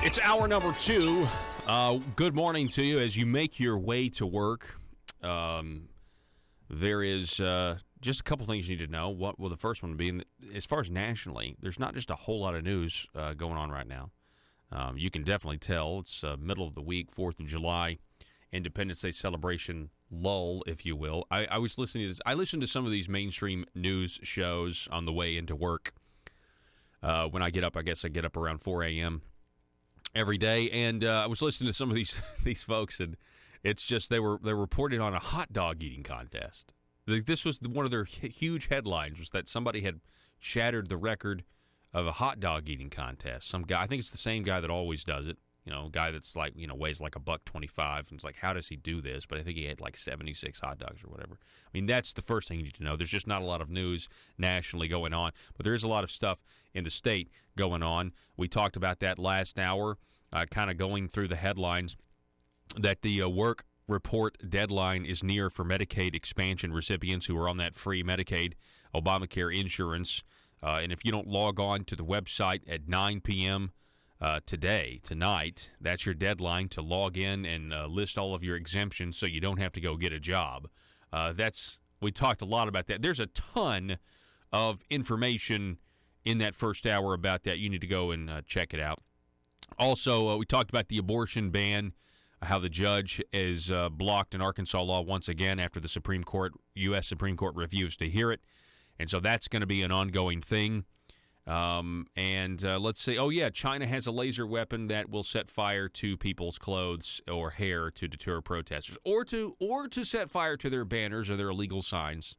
It's hour number 2. Good morning to you as you make your way to work. There is just a couple things you need to know. What will the first one be? As far as nationally, there's not just a whole lot of news going on right now. You can definitely tell it's middle of the week, 4th of July, Independence Day celebration lull, if you will. I was listening to this. I listened to some of these mainstream news shows on the way into work. When I get up, I guess I get up around 4 a.m. every day, and I was listening to some of these folks, and it's just they reported on a hot dog eating contest. This was one of their huge headlines, was that somebody had shattered the record of a hot dog eating contest. Some guy, I think it's the same guy that always does it. A guy that's like, weighs like $125, and it's like, how does he do this? But I think he had like 76 hot dogs or whatever. I mean, that's the first thing you need to know. There's just not a lot of news nationally going on, but there is a lot of stuff in the state going on. We talked about that last hour, kind of going through the headlines, that the work report deadline is near for Medicaid expansion recipients who are on that free Medicaid Obamacare insurance. And if you don't log on to the website at 9 p.m., tonight, that's your deadline to log in and list all of your exemptions so you don't have to go get a job. We talked a lot about that. There's a ton of information in that first hour about that. You need to go and check it out. Also, we talked about the abortion ban, how the judge is blocked in Arkansas law once again after the Supreme Court, U.S. Supreme Court refused to hear it. And so that's going to be an ongoing thing. Let's see. Oh, yeah, China has a laser weapon that will set fire to people's clothes or hair to deter protesters, or to set fire to their banners or their illegal signs.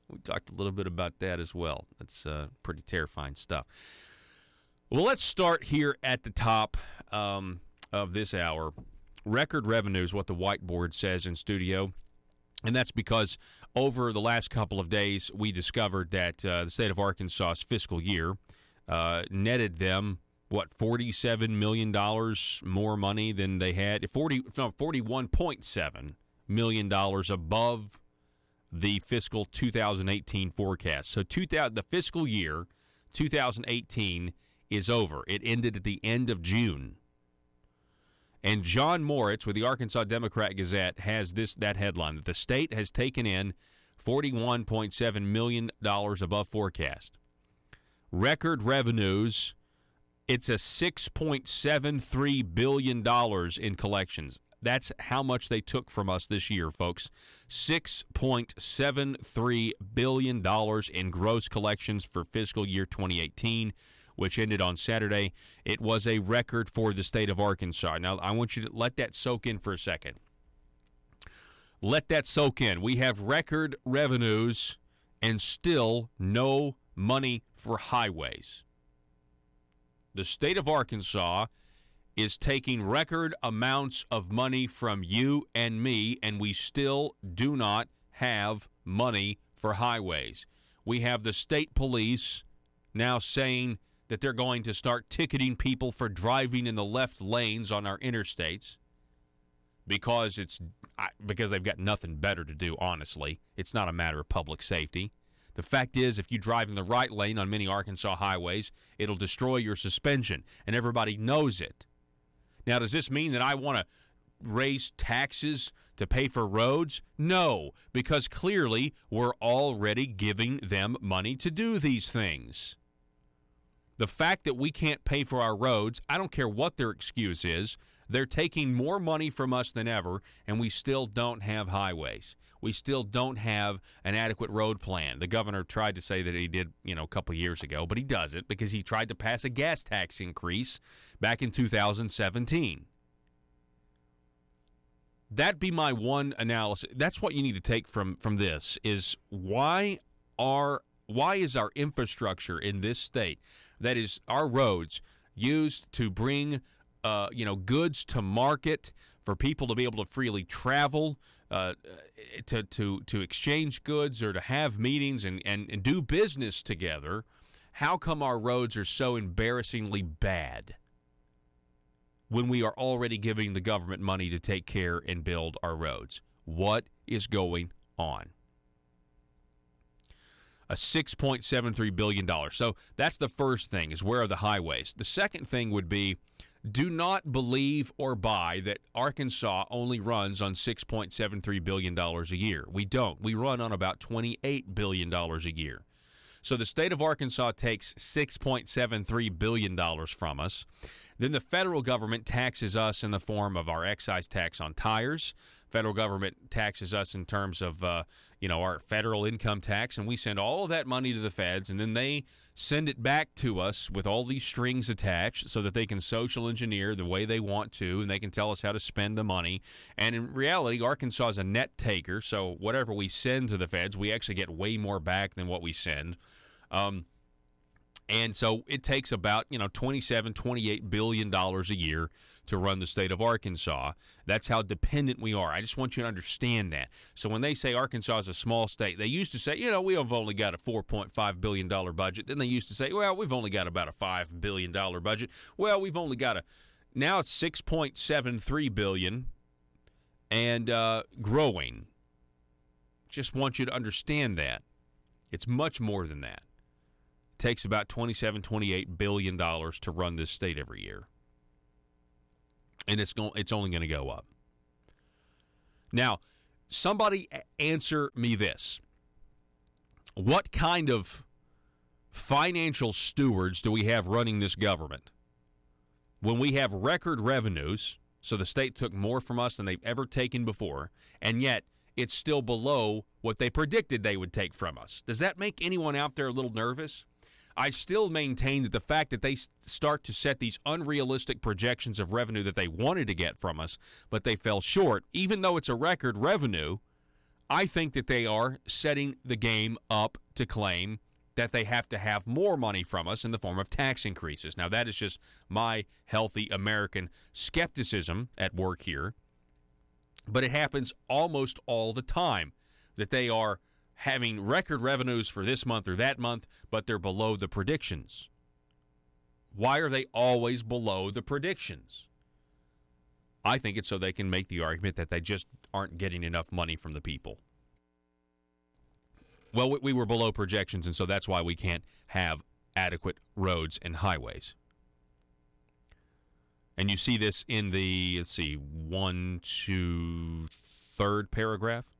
We talked a little bit about that as well. That's pretty terrifying stuff. Well, let's start here at the top of this hour. Record revenue is what the whiteboard says in studio. And that's because over the last couple of days, we discovered that the state of Arkansas's fiscal year netted them, $47 million more money than they had, $41.7 million above the fiscal 2018 forecast. So the fiscal year 2018 is over. It ended at the end of June. And John Moritz with the Arkansas Democrat-Gazette has that headline, that the state has taken in $41.7 million above forecast. Record revenues, it's a $6.73 billion in collections. That's how much they took from us this year, folks. $6.73 billion in gross collections for fiscal year 2018. Which ended on Saturday. It was a record for the state of Arkansas. Now, I want you to let that soak in for a second. Let that soak in. We have record revenues and still no money for highways. The state of Arkansas is taking record amounts of money from you and me, and we still do not have money for highways. We have the state police now saying that they're going to start ticketing people for driving in the left lanes on our interstates because because they've got nothing better to do, honestly. It's not a matter of public safety. The fact is, if you drive in the right lane on many Arkansas highways, it'll destroy your suspension, and everybody knows it. Now, does this mean that I want to raise taxes to pay for roads? No, because clearly we're already giving them money to do these things. The fact that we can't pay for our roads, I don't care what their excuse is, they're taking more money from us than ever, and we still don't have highways. We still don't have an adequate road plan. The governor tried to say that he did, a couple of years ago, but he doesn't because he tried to pass a gas tax increase back in 2017. That'd be my one analysis. That's what you need to take from this is why is our infrastructure in this state, that is our roads, used to bring goods to market, for people to be able to freely travel, to exchange goods or to have meetings and do business together. How come our roads are so embarrassingly bad when we are already giving the government money to take care and build our roads? What is going on? A $6.73 billion. So that's the first thing, is where are the highways? The second thing would be, do not believe or buy that Arkansas only runs on $6.73 billion a year. We don't. We run on about $28 billion a year. So the state of Arkansas takes $6.73 billion from us. Then the federal government taxes us in the form of our excise tax on tires. Federal government taxes us in terms of, our federal income tax, and we send all of that money to the feds, and then they send it back to us with all these strings attached so that they can social engineer the way they want to, and they can tell us how to spend the money. And in reality, Arkansas is a net taker, so whatever we send to the feds, we actually get way more back than what we send. And so it takes about, $27, $28 billion a year to run the state of Arkansas. That's how dependent we are. I just want you to understand that. So when they say Arkansas is a small state, they used to say, we've only got a $4.5 billion budget. Then they used to say, well, we've only got about a $5 billion budget. Well, we've only got now it's $6.73 billion and growing. Just want you to understand that. It's much more than that. Takes about $27, $28 billion to run this state every year. And it's only going to go up. Now, somebody answer me this. What kind of financial stewards do we have running this government? When we have record revenues, so the state took more from us than they've ever taken before, and yet it's still below what they predicted they would take from us. Does that make anyone out there a little nervous? I still maintain that the fact that they start to set these unrealistic projections of revenue that they wanted to get from us, but they fell short, even though it's a record revenue, I think that they are setting the game up to claim that they have to have more money from us in the form of tax increases. Now, that is just my healthy American skepticism at work here, but it happens almost all the time that they are having record revenues for this month or that month, but they're below the predictions. Why are they always below the predictions? I think it's so they can make the argument that they just aren't getting enough money from the people. Well, we were below projections, and so that's why we can't have adequate roads and highways. And you see this in the, third paragraph.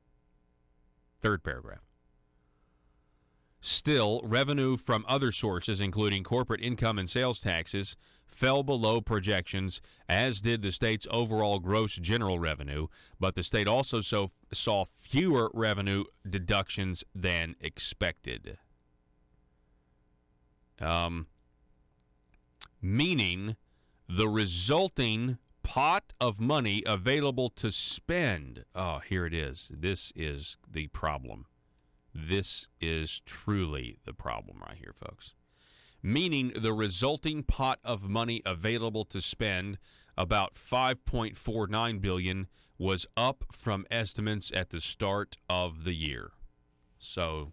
Third paragraph. Still, revenue from other sources, including corporate income and sales taxes, fell below projections, as did the state's overall gross general revenue, but the state also saw fewer revenue deductions than expected. Meaning the resulting pot of money available to spend. Oh, here it is. This is the problem. This is truly the problem right here, folks. Meaning the resulting pot of money available to spend, about $5.49 billion, was up from estimates at the start of the year. So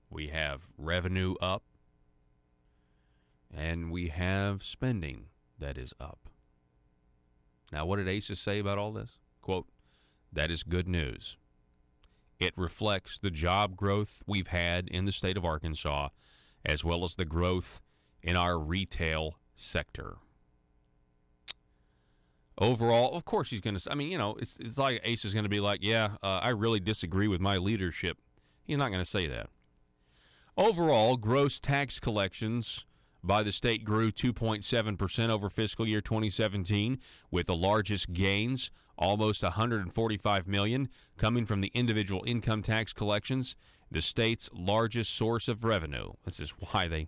we have revenue up, and we have spending that is up. Now, what did ACES say about all this? Quote, that is good news. It reflects the job growth we've had in the state of Arkansas, as well as the growth in our retail sector. Overall, of course he's going to, I mean, you know, it's like Ace is going to be like, I really disagree with my leadership. He's not going to say that. Overall, gross tax collections by the state grew 2.7% over fiscal year 2017, with the largest gains, almost $145 million, coming from the individual income tax collections, the state's largest source of revenue. This is why they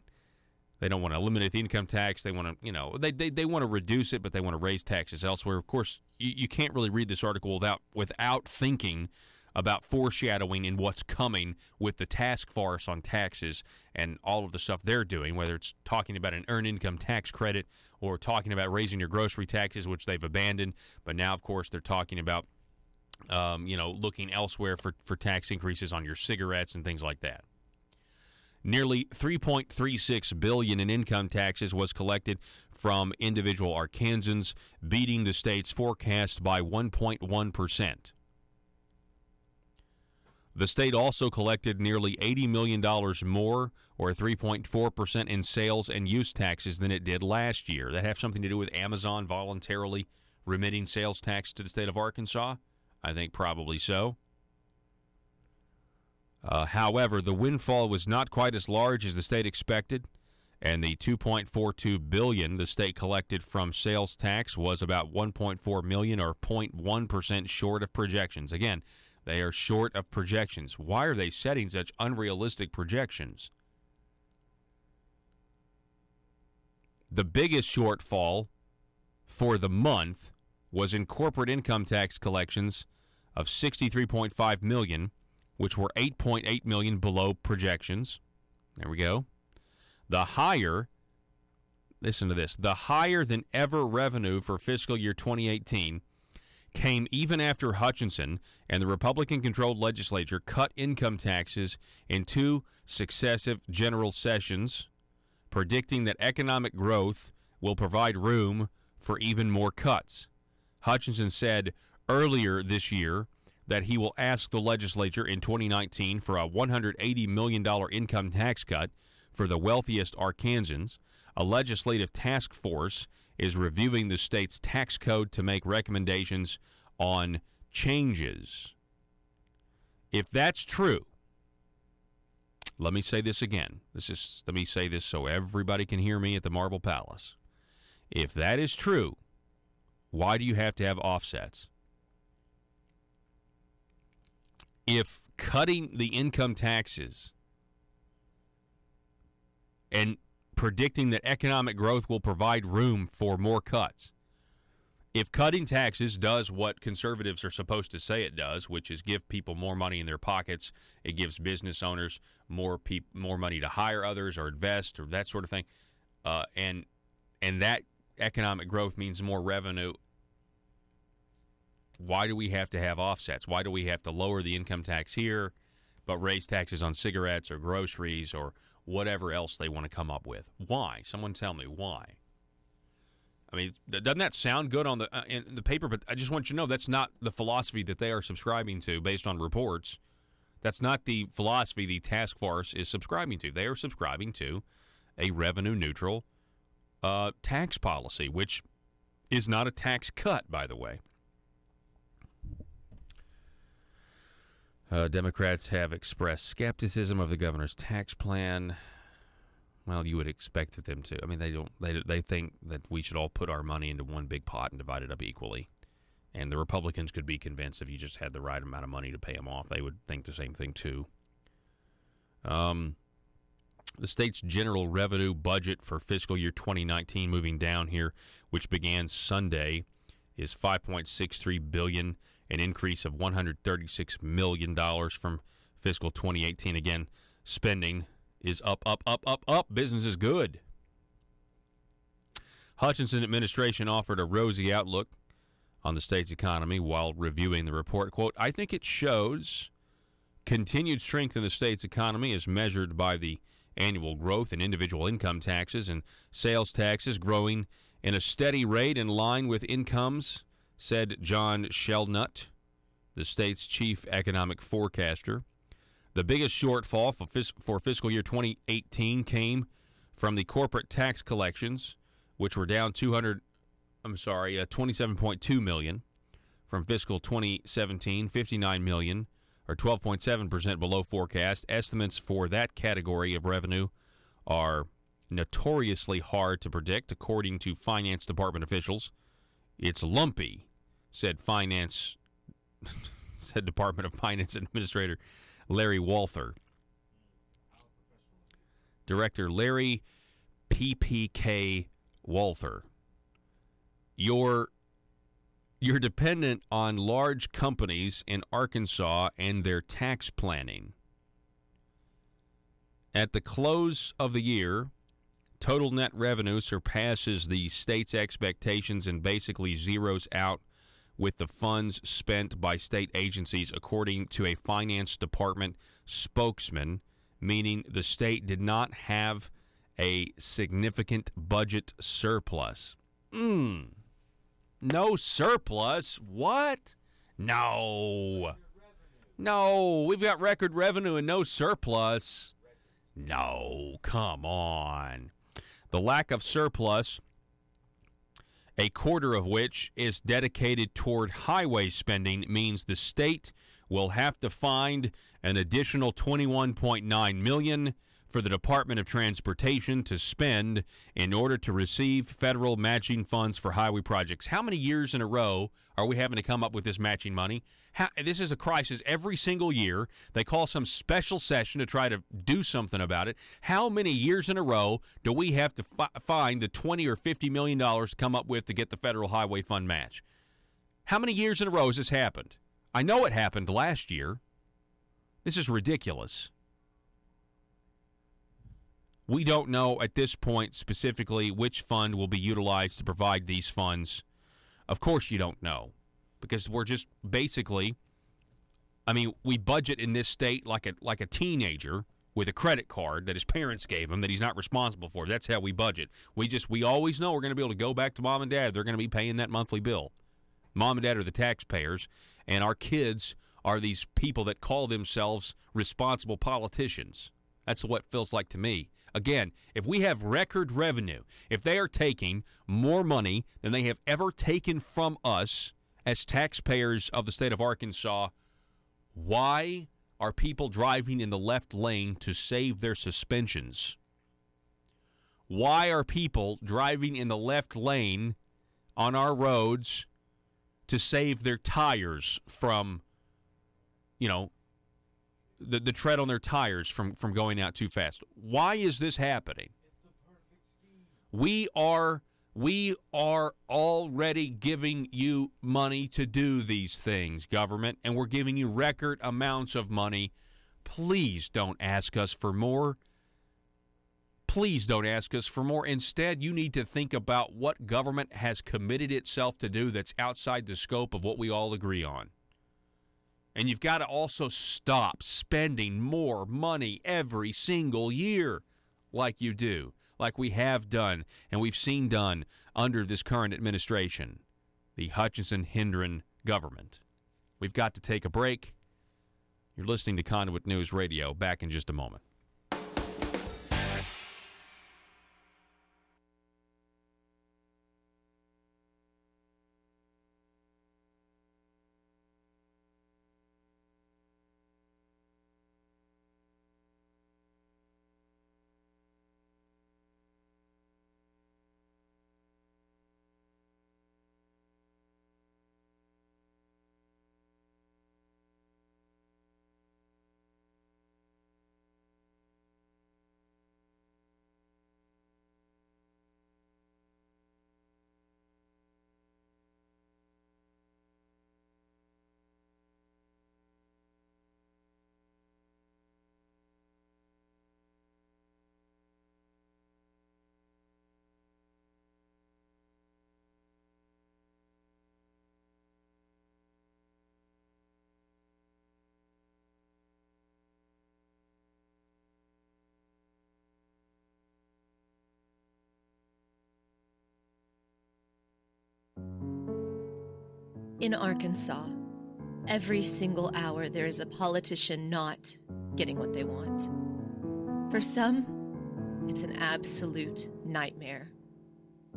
don't want to eliminate the income tax. They want to, you know, they want to reduce it, but they want to raise taxes elsewhere. Of course, you can't really read this article without thinking about foreshadowing in what's coming with the task force on taxes and all of the stuff they're doing, whether it's talking about an earned income tax credit or talking about raising your grocery taxes, which they've abandoned. But now, of course, they're talking about, looking elsewhere for tax increases on your cigarettes and things like that. Nearly $3.36 billion in income taxes was collected from individual Arkansans, beating the state's forecast by 1.1%. The state also collected nearly $80 million more, or 3.4%, in sales and use taxes than it did last year. That have something to do with Amazon voluntarily remitting sales tax to the state of Arkansas? I think probably so. However, the windfall was not quite as large as the state expected, and the $2.42 billion the state collected from sales tax was about $1.4 million, or 0.1%, short of projections. Again, they are short of projections. Why are they setting such unrealistic projections? The biggest shortfall for the month was in corporate income tax collections of $63.5 million, which were $8.8 million below projections. There we go. Listen to this, the higher than ever revenue for fiscal year 2018 came even after Hutchinson and the Republican-controlled legislature cut income taxes in 2 successive general sessions, predicting that economic growth will provide room for even more cuts. Hutchinson said earlier this year that he will ask the legislature in 2019 for a $180 million income tax cut for the wealthiest Arkansans. A legislative task force is reviewing the state's tax code to make recommendations on changes. If that's true, let me say this again. Let me say this so everybody can hear me at the Marble Palace. If that is true, why do you have to have offsets? If cutting the income taxes and predicting that economic growth will provide room for more cuts, if cutting taxes does what conservatives are supposed to say it does, which is give people more money in their pockets, it gives business owners more money to hire others or invest or that sort of thing, and that economic growth means more revenue, why do we have to have offsets? Why do we have to lower the income tax here but raise taxes on cigarettes or groceries or whatever else they want to come up with? Why? Someone tell me why. I mean, doesn't that sound good on in the paper? But I just want you to know that's not the philosophy that they are subscribing to based on reports. That's not the philosophy the task force is subscribing to. They are subscribing to a revenue-neutral tax policy, which is not a tax cut, by the way. Democrats have expressed skepticism of the governor's tax plan. Well, you would expect them to. I mean, they think that we should all put our money into one big pot and divide it up equally. And the Republicans could be convinced if you just had the right amount of money to pay them off, they would think the same thing too. The state's general revenue budget for fiscal year 2019, moving down here, which began Sunday, is $5.63 billion, an increase of $136 million from fiscal 2018. Again, spending is up. Business is good. Hutchinson administration offered a rosy outlook on the state's economy while reviewing the report. Quote, I think it shows continued strength in the state's economy as measured by the annual growth in individual income taxes and sales taxes growing in a steady rate in line with incomes said John Shelnut, the state's chief economic forecaster. The biggest shortfall for fiscal year 2018 came from the corporate tax collections, which were down 27.2 million from fiscal 2017, 59 million, or 12.7% below forecast. Estimates for that category of revenue are notoriously hard to predict, according to Finance Department officials. It's lumpy, said Department of Finance Administrator Larry Walther. Director Larry PPK Walther. You're dependent on large companies in Arkansas and their tax planning. At the close of the year, total net revenue surpasses the state's expectations and basically zeroes out with the funds spent by state agencies, according to a finance department spokesman, meaning the state did not have a significant budget surplus. No surplus? What? No, we've got record revenue and no surplus. No, come on. The lack of surplus, a quarter of which is dedicated toward highway spending, means the state will have to find an additional $21.9 million for the Department of Transportation to spend in order to receive federal matching funds for highway projects. How many years in a row are we having to come up with this matching money? This is a crisis every single year. They call some special session to try to do something about it. How many years in a row do we have to find the $20 or $50 million to come up with to get the federal highway fund match? How many years in a row has this happened? I know it happened last year. This is ridiculous. We don't know at this point specifically which fund will be utilized to provide these funds. Of course you don't know, because we're just basically, we budget in this state like a teenager with a credit card that his parents gave him that he's not responsible for. That's how we budget. We always know we're going to be able to go back to mom and dad. They're going to be paying that monthly bill. Mom and dad are the taxpayers, and our kids are these people that call themselves responsible politicians. That's what it feels like to me. Again, if we have record revenue, if they are taking more money than they have ever taken from us as taxpayers of the state of Arkansas, why are people driving in the left lane to save their suspensions? Why are people driving in the left lane on our roads to save their tires from, the tread on their tires from going out too fast? Why is this happening? We are already giving you money to do these things, government, and we're giving you record amounts of money. Please don't ask us for more. Please don't ask us for more. Instead, you need to think about what government has committed itself to do that's outside the scope of what we all agree on. And you've got to also stop spending more money every single year like you do, like we have done and we've seen done under this current administration, the Hutchinson-Hendren government. We've got to take a break. You're listening to Conduit News Radio. Back in just a moment. In Arkansas, every single hour there is a politician not getting what they want. For some, it's an absolute nightmare.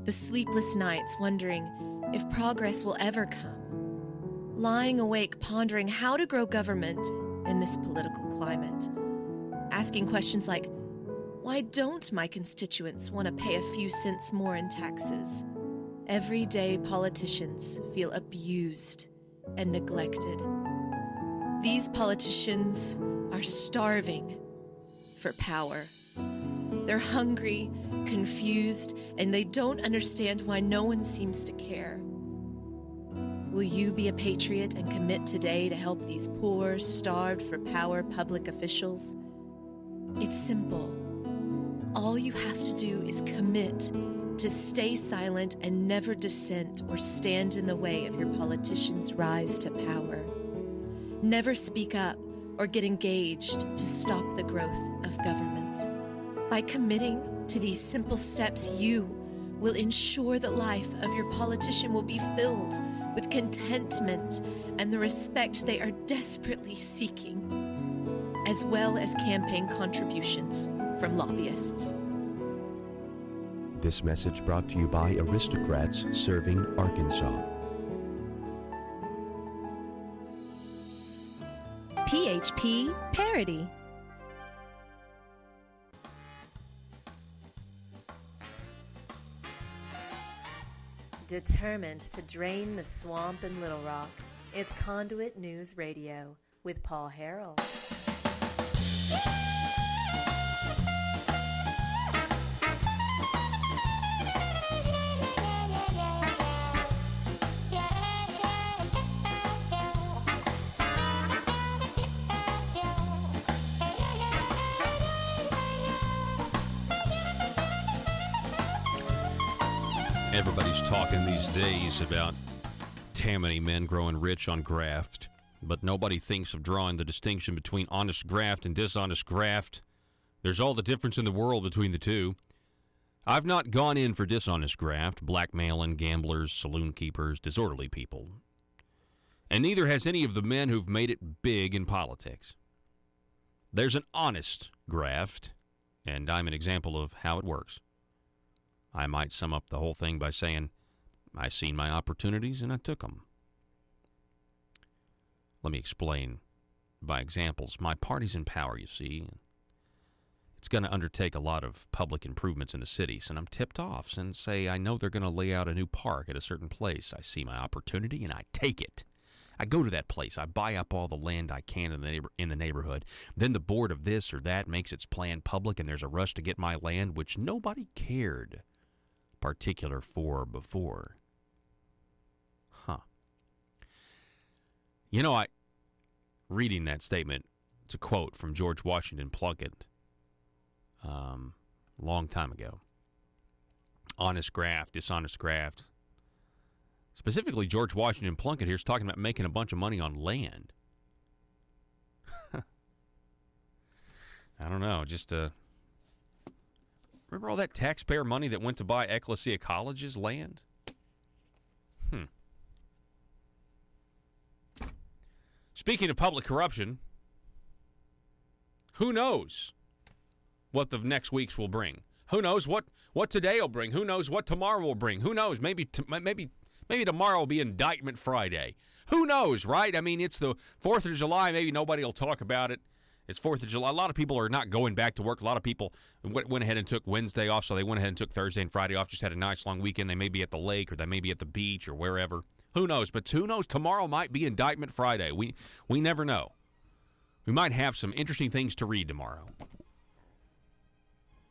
The sleepless nights wondering if progress will ever come. Lying awake pondering how to grow government in this political climate. Asking questions like, why don't my constituents want to pay a few cents more in taxes? Everyday politicians feel abused and neglected. These politicians are starving for power. They're hungry, confused, and they don't understand why no one seems to care. Will you be a patriot and commit today to help these poor, starved for power public officials? It's simple. All you have to do is commit to stay silent and never dissent or stand in the way of your politicians' rise to power. Never speak up or get engaged to stop the growth of government. By committing to these simple steps, you will ensure the life of your politician will be filled with contentment and the respect they are desperately seeking, as well as campaign contributions from lobbyists. This message brought to you by Aristocrats Serving Arkansas. PHP Parody. Determined to drain the swamp in Little Rock, it's Conduit News Radio with Paul Harrell. Everybody's talking these days about Tammany men growing rich on graft, but nobody thinks of drawing the distinction between honest graft and dishonest graft. There's all the difference in the world between the two. I've not gone in for dishonest graft, blackmailing, gamblers, saloon keepers, disorderly people. And neither has any of the men who've made it big in politics. There's an honest graft, and I'm an example of how it works. I might sum up the whole thing by saying, I seen my opportunities and I took them. Let me explain by examples. My party's in power, you see. It's going to undertake a lot of public improvements in the cities, and I'm tipped off and say I know they're going to lay out a new park at a certain place. I see my opportunity and I take it. I go to that place. I buy up all the land I can in the neighborhood. Then the board of this or that makes its plan public, and there's a rush to get my land, which nobody cared particular for before. You know, reading that statement, it's a quote from George Washington Plunkett, long time ago. Honest graft, dishonest graft. Specifically, George Washington Plunkett here is talking about making a bunch of money on land. I don't know, just remember all that taxpayer money that went to buy Ecclesia College's land? Speaking of public corruption, who knows what the next weeks will bring? Who knows what today will bring? Who knows what tomorrow will bring? Who knows? Maybe tomorrow will be Indictment Friday. Who knows, right? I mean, it's the 4th of July. Maybe nobody will talk about it. It's 4th of July. A lot of people are not going back to work. A lot of people went ahead and took Wednesday off, so they went ahead and took Thursday and Friday off, just had a nice long weekend. They may be at the lake or they may be at the beach or wherever. Who knows? But who knows? Tomorrow might be Indictment Friday. We never know. We might have some interesting things to read tomorrow.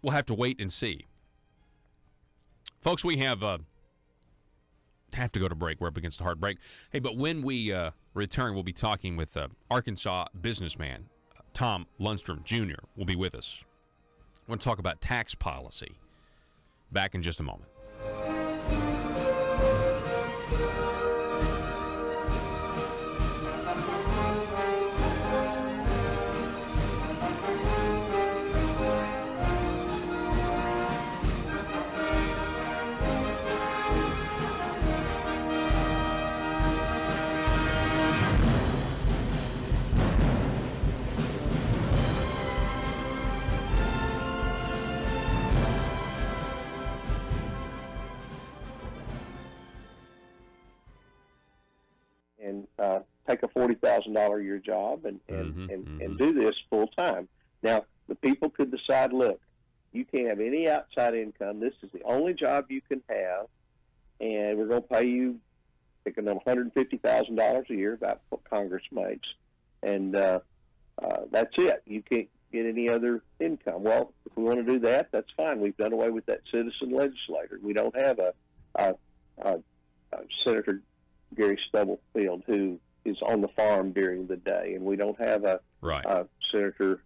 We'll have to wait and see. Folks, we have to go to break. We're up against a hard break. Hey, but when we return, we'll be talking with Arkansas businessman Tom Lundstrom Jr. will be with us. I want to talk about tax policy. Back in just a moment. take a $40,000 a year job and do this full time. Now, the people could decide, look, you can't have any outside income. This is the only job you can have, and we're going to pay you, picking up $150,000 a year, about what Congress makes, and that's it. You can't get any other income. Well, if we want to do that, that's fine. We've done away with that citizen legislator. We don't have a Senator Gary Stubblefield who is on the farm during the day, and we don't have a Senator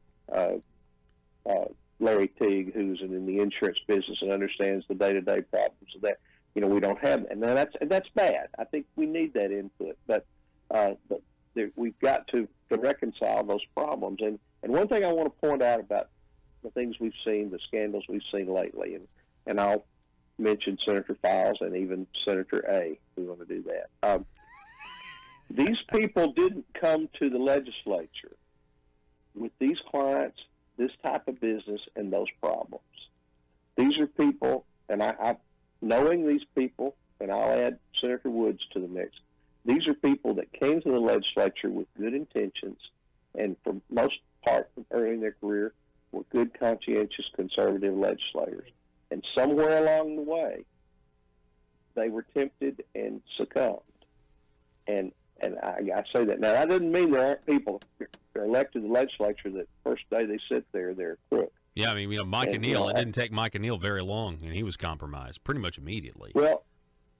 Larry Teague who's in the insurance business and understands the day-to-day problems of that. We don't have that. Now that's bad. I think we need that input, but we've got to reconcile those problems. And one thing I want to point out about the things we've seen, the scandals we've seen lately, and I'll mention Senator Files and even Senator A. We want to do that. These people didn't come to the legislature with these clients, this type of business, and those problems. These are people, and I knowing these people, and I'll add Senator Woods to the mix, these are people that came to the legislature with good intentions, and for most part early in their career were good, conscientious, conservative legislators. And somewhere along the way, they were tempted and succumbed. And I say that. Now, that doesn't mean there aren't people that are elected to the legislature that first day they sit there, they're crook. Yeah, I mean, Mike O'Neill, it didn't take Mike O'Neill very long, and he was compromised pretty much immediately. Well,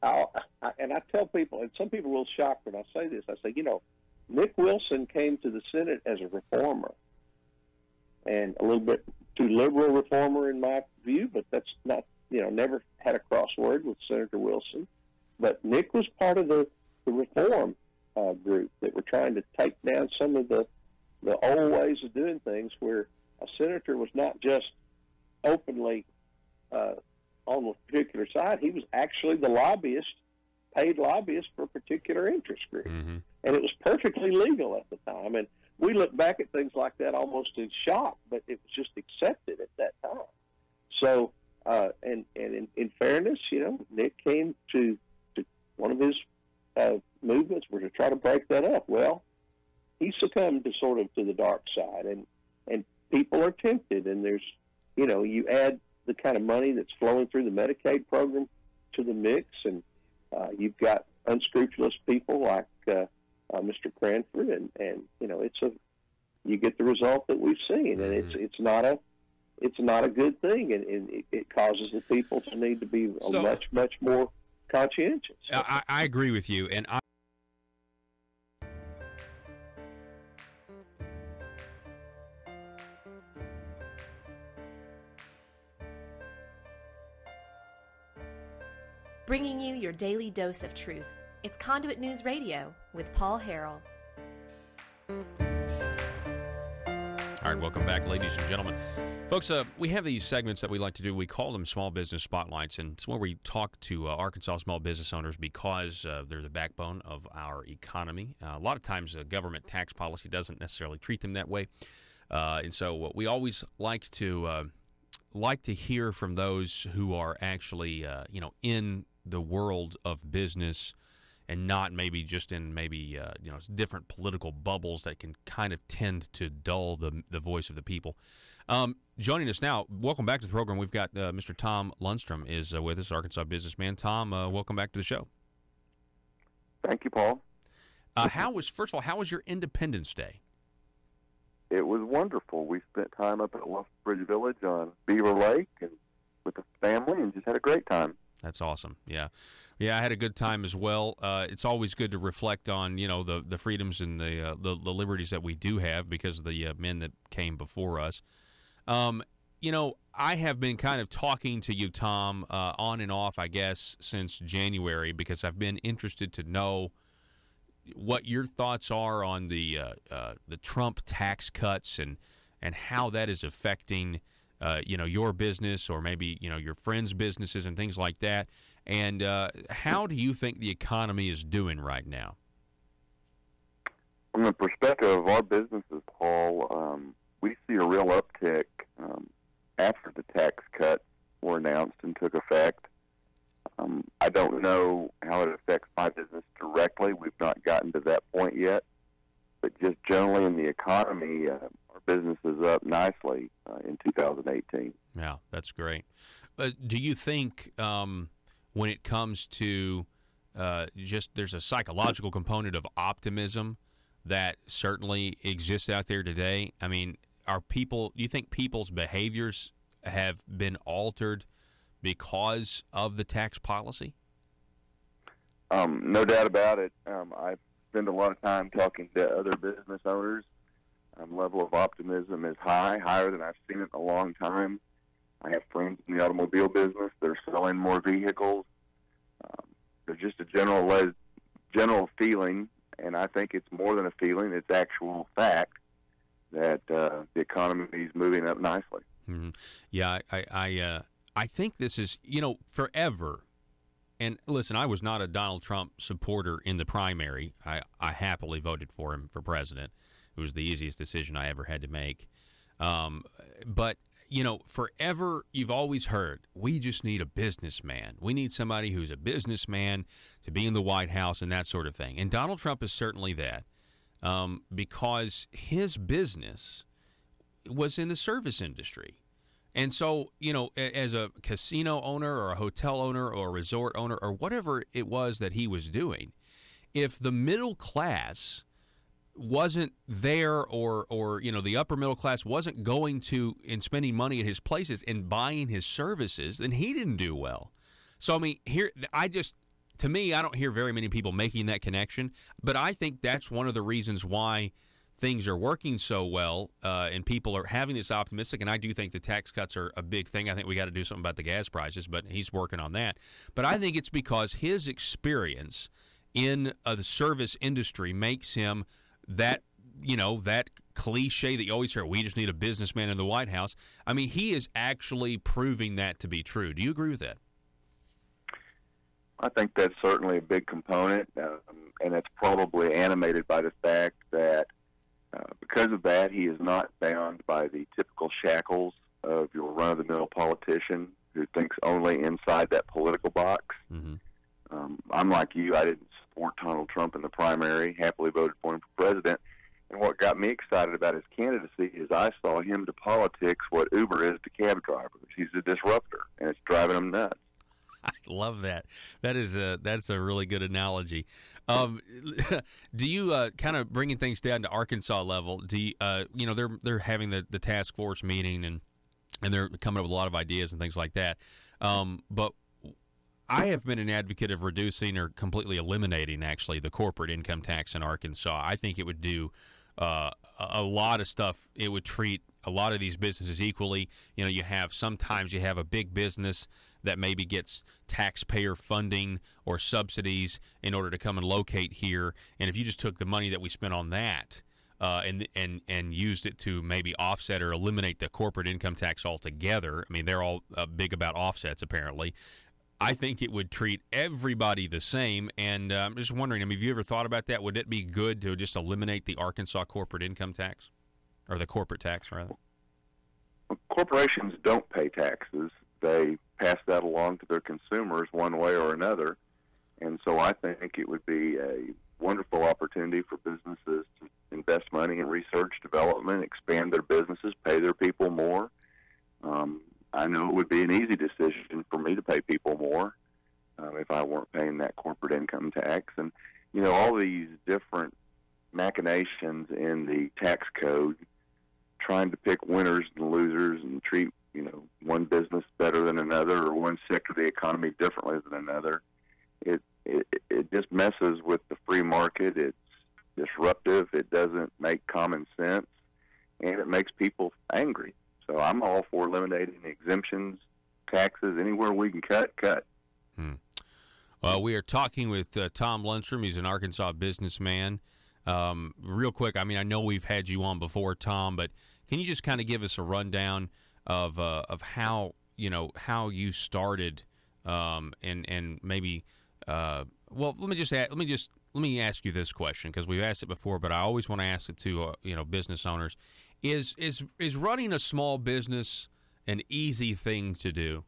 I tell people, and some people will shock when I say this, I say, Nick Wilson came to the Senate as a reformer, and a little bit too liberal reformer in my view, but that's not, never had a crossword with Senator Wilson. But Nick was part of the reform group that were trying to take down some of the old ways of doing things, where a senator was not just openly on a particular side. He was actually the paid lobbyist for a particular interest group. Mm-hmm. And it was perfectly legal at the time. And we look back at things like that almost in shock, but it was just accepted at that time. So, and in fairness, Nick came to one of his movements were to try to break that up. Well, he succumbed to the dark side, and people are tempted, and there's, you add the kind of money that's flowing through the Medicaid program to the mix, and you've got unscrupulous people like Mr. Cranford, and you get the result that we've seen, and it's not a good thing, and it causes the people to need to be much more conscientious. I agree with you, and bringing you your daily dose of truth. It's Conduit News Radio with Paul Harrell. All right, welcome back, ladies and gentlemen. Folks, we have these segments that we like to do. We call them Small Business Spotlights, and it's where we talk to Arkansas small business owners because they're the backbone of our economy. A lot of times government tax policy doesn't necessarily treat them that way, and so we always like to hear from those who are actually in the world of business, and not maybe just in different political bubbles that can kind of tend to dull the voice of the people. Joining us now, welcome back to the program. We've got Mr. Tom Lundstrom is with us, Arkansas businessman. Tom, welcome back to the show. Thank you, Paul. First of all, how was your Independence Day? It was wonderful. We spent time up at Lustbridge Village on Beaver Lake and with the family, and just had a great time. That's awesome. Yeah, I had a good time as well. It's always good to reflect on the freedoms and the liberties that we do have because of the men that came before us. I have been kind of talking to you, Tom, on and off, I guess, since January, because I've been interested to know what your thoughts are on the Trump tax cuts and how that is affecting your business or maybe your friends' businesses and things like that. And how do you think the economy is doing right now? From the perspective of our businesses, Paul, we see a real uptick after the tax cuts were announced and took effect. I don't know how it affects my business directly. We've not gotten to that point up nicely in 2018. Yeah, that's great. Do you think when it comes to just there's a psychological component of optimism that certainly exists out there today? I mean, do you think people's behaviors have been altered because of the tax policy? No doubt about it. I spend a lot of time talking to other business owners. Level of optimism is higher than I've seen it in a long time. I have friends in the automobile business. They're selling more vehicles. There's just a general feeling, and I think it's more than a feeling. It's actual fact that the economy is moving up nicely. Mm-hmm. Yeah, I think this is, forever. And listen, I was not a Donald Trump supporter in the primary. I happily voted for him for president. It was the easiest decision I ever had to make. But, forever you've always heard, we just need a businessman. We need somebody who's a businessman to be in the White House and that sort of thing. And Donald Trump is certainly that because his business was in the service industry. And so, as a casino owner or a hotel owner or a resort owner or whatever it was that he was doing, if the middle class wasn't there or the upper middle class wasn't going to and spending money at his places and buying his services, then he didn't do well. So, I mean, to me, I don't hear very many people making that connection, but I think that's one of the reasons why things are working so well and people are having this optimistic, and I do think the tax cuts are a big thing. I think we got to do something about the gas prices, but he's working on that. But I think it's because his experience in the service industry makes him that cliche that you always hear, we just need a businessman in the White House. I mean, he is actually proving that to be true. Do you agree with that? I think that's certainly a big component, and it's probably animated by the fact that because of that, he is not bound by the typical shackles of your run-of-the-mill politician who thinks only inside that political box. Mm-hmm. I'm like you. I didn't support Donald Trump in the primary, happily voted for him for president. And what got me excited about his candidacy is I saw him to politics what Uber is to cab drivers. He's a disruptor, and it's driving them nuts. I love that. That's a really good analogy. Do you kind of bringing things down to Arkansas level? Do you, they're having the task force meeting and they're coming up with a lot of ideas and things like that. But I have been an advocate of reducing or completely eliminating actually the corporate income tax in Arkansas. I think it would do a lot of stuff. It would treat a lot of these businesses equally. Sometimes you have a big business that maybe gets taxpayer funding or subsidies in order to come and locate here. And if you just took the money that we spent on that and used it to maybe offset or eliminate the corporate income tax altogether, I mean, they're all big about offsets apparently. I think it would treat everybody the same. And I'm just wondering, have you ever thought about that? Would it be good to just eliminate the Arkansas corporate income tax, or the corporate tax, rather? Well, corporations don't pay taxes. They pass that along to their consumers one way or another. And so I think it would be a wonderful opportunity for businesses to invest money in research, development, expand their businesses, pay their people more. I know it would be an easy decision for me to pay people more if I weren't paying that corporate income tax. And, all these different machinations in the tax code, trying to pick winners and losers and treat, one business better than another or one sector of the economy differently than another, it just messes with the free market. It's disruptive. It doesn't make common sense, and it makes people angry. So I'm all for eliminating exemptions, taxes, anywhere we can cut. We are talking with Tom Lundstrom. He's an Arkansas businessman. Real quick, I mean, I know we've had you on before, Tom, but can you just kind of give us a rundown of how you started and maybe let me ask you this question, because we've asked it before, but I always want to ask it to business owners. Is running a small business an easy thing to do?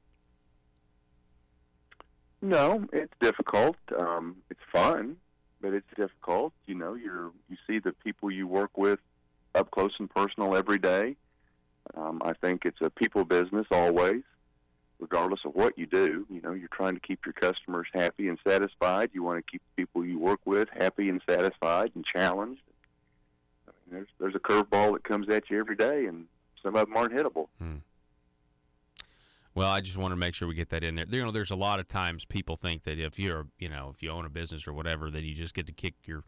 No, it's difficult. It's fun, but it's difficult. You see the people you work with up close and personal every day. I think it's a people business always, regardless of what you do. You know, you're trying to keep your customers happy and satisfied. You want to keep the people you work with happy and satisfied and challenged. I mean, there's a curveball that comes at you every day, and some of them aren't hittable. Well, I just want to make sure we get that in there. You know, there's a lot of times people think that if you own a business or whatever, that you just get to kick your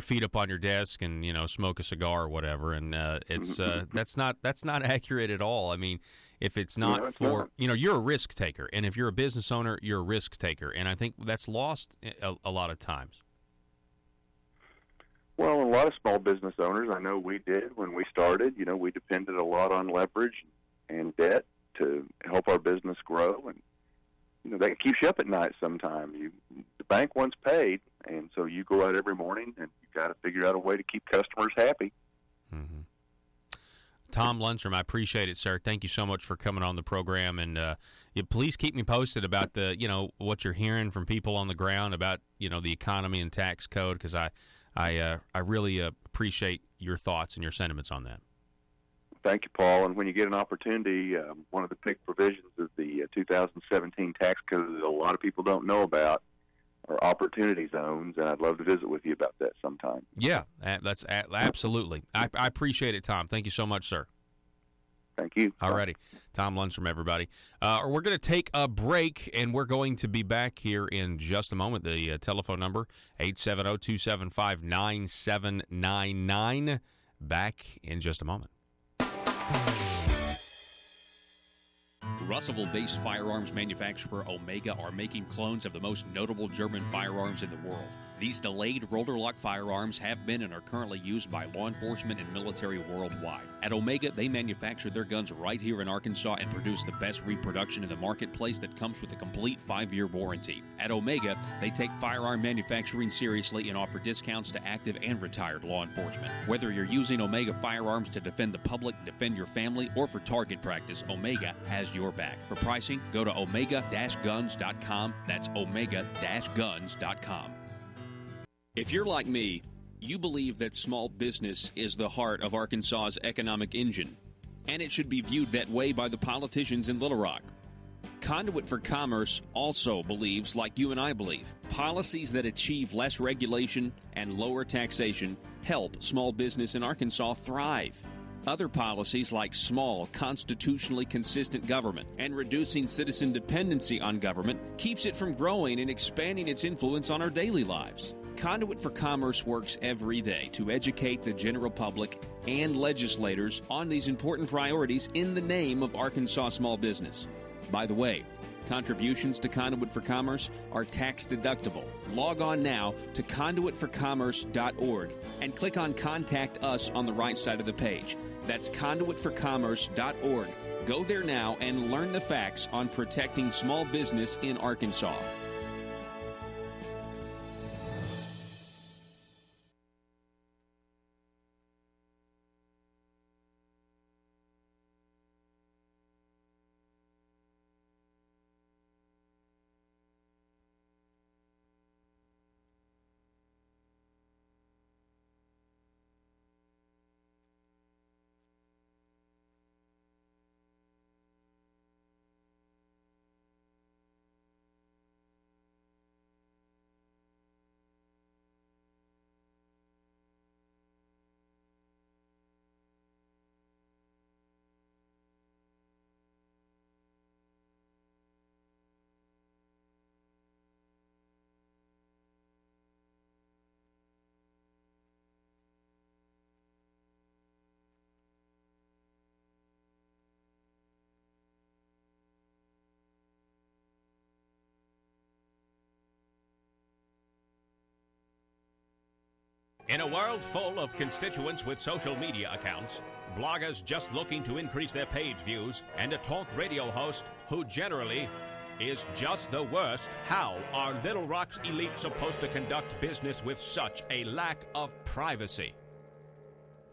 feet up on your desk and, you know, smoke a cigar or whatever. And it's that's not accurate at all. I mean, if it's not you know, you're a risk taker, and if you're a business owner, you're a risk taker, and I think that's lost a lot of times. Well, a lot of small business owners, I know we did when we started. You know, we depended a lot on leverage and debt to help our business grow, and you know that keeps you up at night sometimes. The bank wants paid, and so you go out every morning and you got to figure out a way to keep customers happy. Mm-hmm. Tom Lundstrom, I appreciate it, sir. Thank you so much for coming on the program, and please keep me posted about what you're hearing from people on the ground about the economy and tax code, because I really appreciate your thoughts and your sentiments on that. Thank you, Paul. And when you get an opportunity, one of the big provisions of the 2017 tax code that a lot of people don't know about are opportunity zones, and I'd love to visit with you about that sometime. Yeah, that's absolutely. I appreciate it, Tom. Thank you so much, sir. Thank you. All righty. Tom Lundstrom, everybody. We're going to take a break, and we're going to be back here in just a moment. The telephone number, 870-275-9799. Back in just a moment. Russellville-based firearms manufacturer Omega are making clones of the most notable German firearms in the world. These delayed rotor-lock firearms have been and are currently used by law enforcement and military worldwide. At Omega, they manufacture their guns right here in Arkansas and produce the best reproduction in the marketplace that comes with a complete 5-year warranty. At Omega, they take firearm manufacturing seriously and offer discounts to active and retired law enforcement. Whether you're using Omega firearms to defend the public, defend your family, or for target practice, Omega has your back. For pricing, go to omega-guns.com. That's omega-guns.com. If you're like me, you believe that small business is the heart of Arkansas's economic engine, and it should be viewed that way by the politicians in Little Rock. Conduit for Commerce also believes, like you and I believe, policies that achieve less regulation and lower taxation help small business in Arkansas thrive. Other policies like small, constitutionally consistent government and reducing citizen dependency on government keeps it from growing and expanding its influence on our daily lives. Conduit for Commerce works every day to educate the general public and legislators on these important priorities in the name of Arkansas small business. By the way, contributions to Conduit for Commerce are tax deductible. Log on now to conduitforcommerce.org and click on Contact Us on the right side of the page. That's conduitforcommerce.org. Go there now and learn the facts on protecting small business in Arkansas. In a world full of constituents with social media accounts, bloggers just looking to increase their page views, and a talk radio host who generally is just the worst, how are Little Rock's elite supposed to conduct business with such a lack of privacy?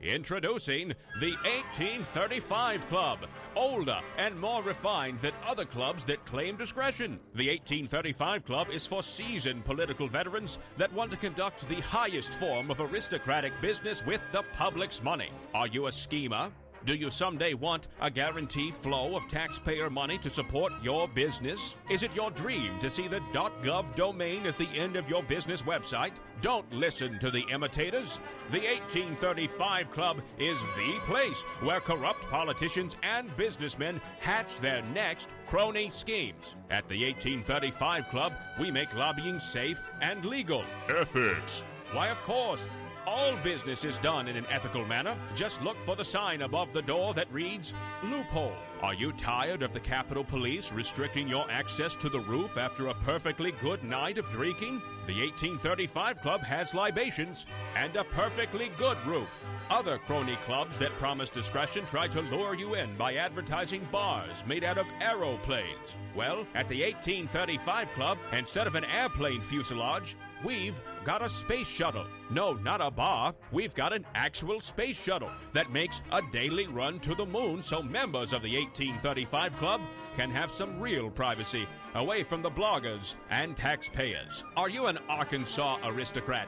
Introducing the 1835 Club, older and more refined than other clubs that claim discretion. The 1835 Club is for seasoned political veterans that want to conduct the highest form of aristocratic business with the public's money. Are you a schemer? Do you someday want a guaranteed flow of taxpayer money to support your business? Is it your dream to see the .gov domain at the end of your business website? Don't listen to the imitators. The 1835 Club is the place where corrupt politicians and businessmen hatch their next crony schemes. At the 1835 Club, we make lobbying safe and legal. Ethics. Why, of course. All business is done in an ethical manner. Just look for the sign above the door that reads, loophole. Are you tired of the Capitol Police restricting your access to the roof after a perfectly good night of drinking? The 1835 Club has libations and a perfectly good roof. Other crony clubs that promise discretion try to lure you in by advertising bars made out of aeroplanes. Well, at the 1835 Club, instead of an airplane fuselage, we've got a space shuttle. No, not a bar. We've got an actual space shuttle that makes a daily run to the moon so members of the 1835 Club can have some real privacy away from the bloggers and taxpayers. Are you an Arkansas aristocrat?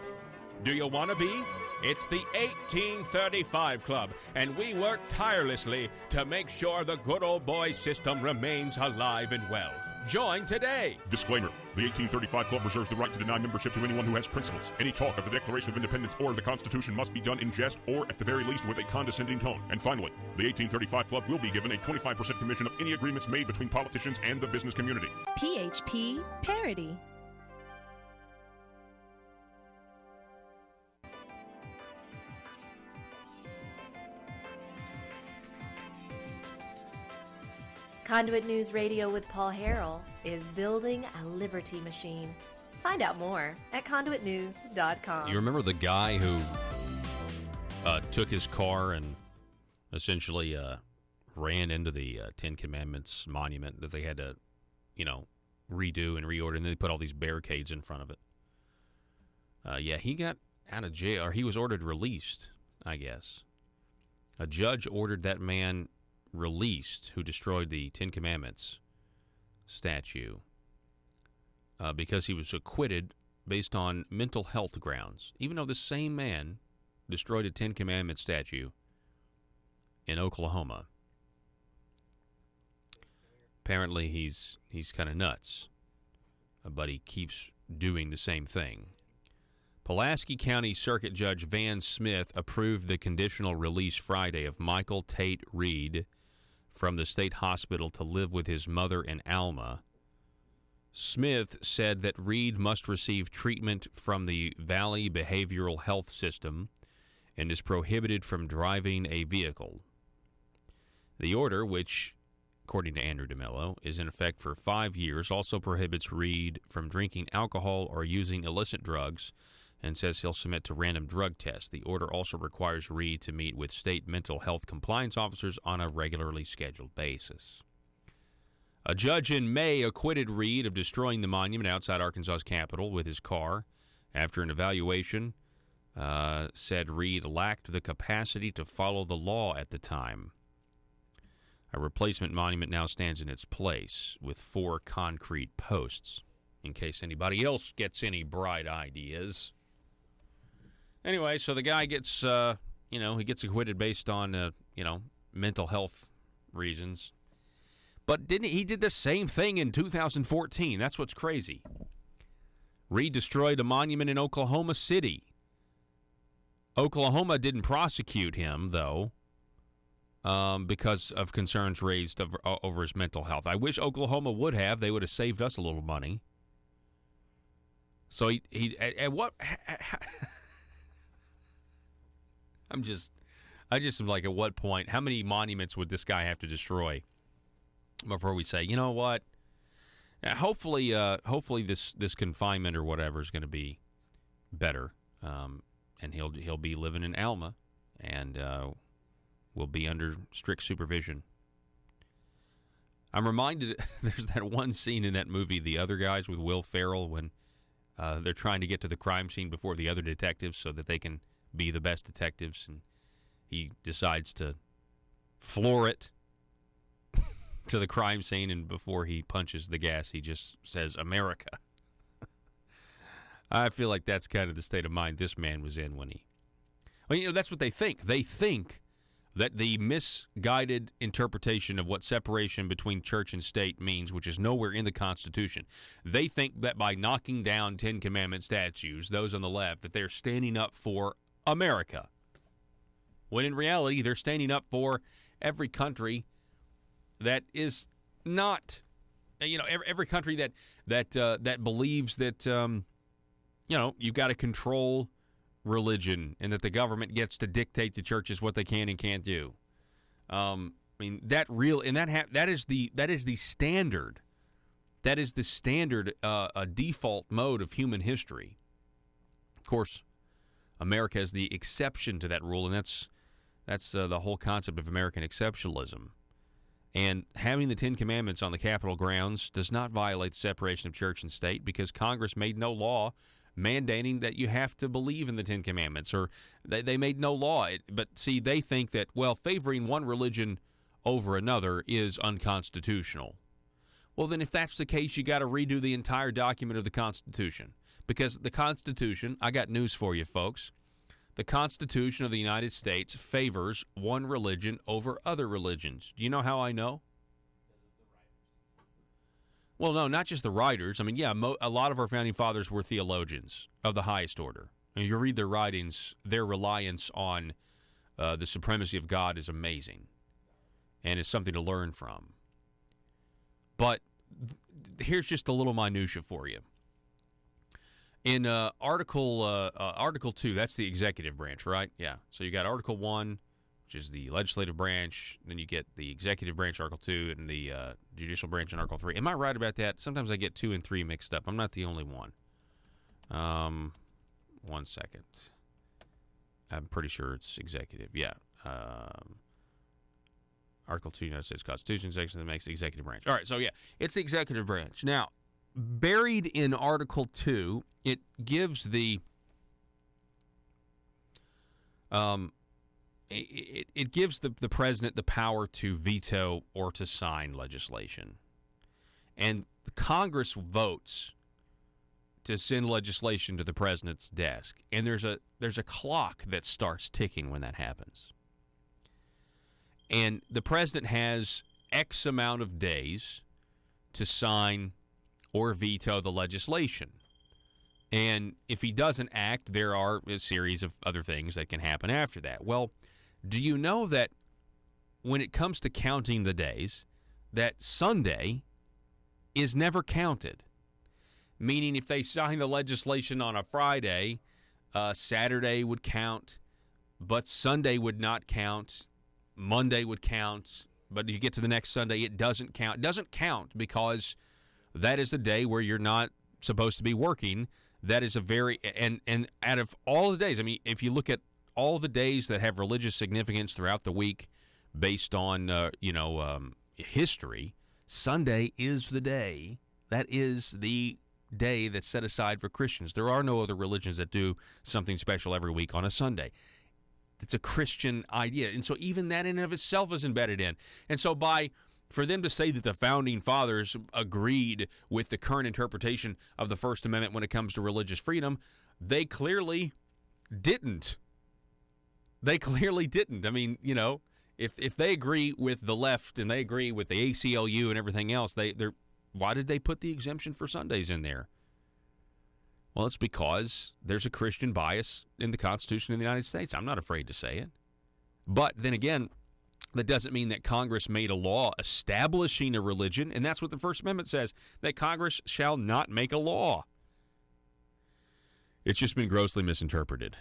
Do you want to be? It's the 1835 Club, and we work tirelessly to make sure the good old boy system remains alive and well. Join today. Disclaimer. The 1835 Club reserves the right to deny membership to anyone who has principles. Any talk of the Declaration of Independence or the Constitution must be done in jest or, at the very least, with a condescending tone. And finally, the 1835 Club will be given a 25% commission of any agreements made between politicians and the business community. PHP Parody. Conduit News Radio with Paul Harrell is building a liberty machine. Find out more at conduitnews.com. You remember the guy who took his car and essentially ran into the Ten Commandments monument that they had to, redo and reorder, and then they put all these barricades in front of it. Yeah, he got out of jail, or he was ordered released, I guess. A judge ordered that man released who destroyed the Ten Commandments statue because he was acquitted based on mental health grounds, even though the same man destroyed a Ten Commandments statue in Oklahoma. Apparently he's kind of nuts, but he keeps doing the same thing. Pulaski County Circuit Judge Van Smith approved the conditional release Friday of Michael Tate Reed from the state hospital to live with his mother in Alma. Smith said that Reed must receive treatment from the Valley Behavioral Health System and is prohibited from driving a vehicle. The order, which, according to Andrew DeMello, is in effect for 5 years, also prohibits Reed from drinking alcohol or using illicit drugs and says he'll submit to random drug tests. The order also requires Reed to meet with state mental health compliance officers on a regularly scheduled basis. A judge in May acquitted Reed of destroying the monument outside Arkansas's capital with his car after an evaluation said Reed lacked the capacity to follow the law at the time. A replacement monument now stands in its place with 4 concrete posts, in case anybody else gets any bright ideas. Anyway, so the guy gets, he gets acquitted based on, mental health reasons. But he did the same thing in 2014. That's what's crazy. Reed destroyed a monument in Oklahoma City. Oklahoma didn't prosecute him, though, because of concerns raised over his mental health. I wish Oklahoma would have. They would have saved us a little money. So he at what... I just am like, at what point, how many monuments would this guy have to destroy before we say, you know what? Hopefully this confinement or whatever is going to be better, and he'll be living in Alma, and will be under strict supervision. I'm reminded there's that one scene in that movie, The Other Guys, with Will Ferrell, when they're trying to get to the crime scene before the other detectives so that they can be the best detectives, and he decides to floor it to the crime scene, and before he punches the gas, he just says, America. I feel like that's kind of the state of mind this man was in when that's what they think. They think that the misguided interpretation of what separation between church and state means, which is nowhere in the Constitution, they think that by knocking down Ten Commandment statues, those on the left, that they're standing up for America. When in reality, they're standing up for every country that is not, every country that believes that, you've got to control religion and that the government gets to dictate to churches what they can and can't do. That is the standard. That is the standard default mode of human history. Of course, America is the exception to that rule, and that's the whole concept of American exceptionalism. And having the Ten Commandments on the Capitol grounds does not violate the separation of church and state, because Congress made no law mandating that you have to believe in the Ten Commandments, or they made no law. But see, they think that, favoring one religion over another is unconstitutional. Well, then if that's the case, you got to redo the entire document of the Constitution. Because the Constitution, I got news for you, folks. The Constitution of the United States favors one religion over other religions. Do you know how I know? Well, no, not just the writers. A lot of our founding fathers were theologians of the highest order. You read their writings, their reliance on the supremacy of God is amazing, and it's something to learn from. But here's just a little minutia for you. In Article 2, that's the executive branch, right? Yeah. So you got Article 1, which is the legislative branch. Then you get the executive branch, Article 2, and the judicial branch in Article 3. Am I right about that? Sometimes I get 2 and 3 mixed up. I'm not the only one. 1 second. I'm pretty sure it's executive. Yeah. Article 2, United States Constitution, section that makes the executive branch. All right, so yeah, it's the executive branch. Now, buried in Article 2, it gives the it gives the president the power to veto or to sign legislation. And the Congress votes to send legislation to the president's desk. And there's a clock that starts ticking when that happens. And the president has X amount of days to sign or veto the legislation. And if he doesn't act, there are a series of other things that can happen after that. Well, do you know that when it comes to counting the days, that Sunday is never counted? Meaning if they sign the legislation on a Friday, Saturday would count, but Sunday would not count. Monday would count, but you get to the next Sunday, it doesn't count. It doesn't count because that is a day where you're not supposed to be working. That is a very, and out of all the days, if you look at all the days that have religious significance throughout the week based on, history, Sunday is the day. That is the day that's set aside for Christians. There are no other religions that do something special every week on a Sunday. It's a Christian idea. And so even that in and of itself is embedded in. And so for them to say that the Founding Fathers agreed with the current interpretation of the First Amendment when it comes to religious freedom, they clearly didn't. They clearly didn't. If they agree with the left and they agree with the ACLU and everything else, why did they put the exemption for Sundays in there? Well, it's because there's a Christian bias in the Constitution of the United States. I'm not afraid to say it. But then again, that doesn't mean that Congress made a law establishing a religion, and that's what the First Amendment says, that Congress shall not make a law. It's just been grossly misinterpreted.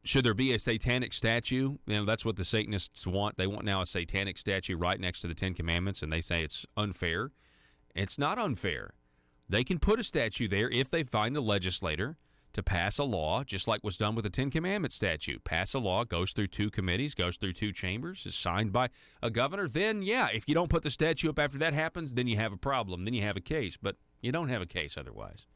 Should there be a satanic statue? That's what the Satanists want. They want now a satanic statue right next to the Ten Commandments, and they say it's unfair. It's not unfair. They can put a statue there if they find a legislator to pass a law, just like was done with the Ten Commandments statue. Pass a law, goes through 2 committees, goes through 2 chambers, is signed by a governor. Then, yeah, if you don't put the statue up after that happens, then you have a problem. Then you have a case. But you don't have a case otherwise.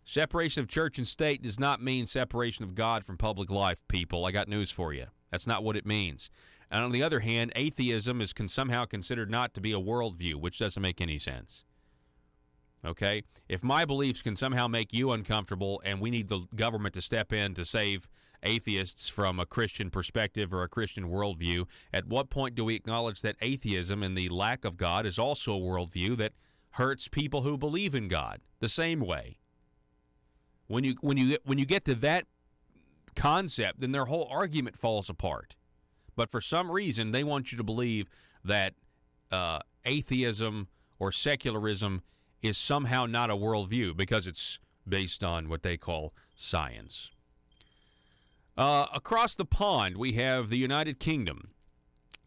Separation of church and state does not mean separation of God from public life, people. I got news for you. That's not what it means. And on the other hand, atheism is somehow considered not to be a worldview, which doesn't make any sense. Okay? If my beliefs can somehow make you uncomfortable and we need the government to step in to save atheists from a Christian perspective or a Christian worldview, at what point do we acknowledge that atheism and the lack of God is also a worldview that hurts people who believe in God the same way? When you get to that concept, then their whole argument falls apart. But for some reason, they want you to believe that atheism or secularism is somehow not a worldview because it's based on what they call science. Across the pond, we have the United Kingdom.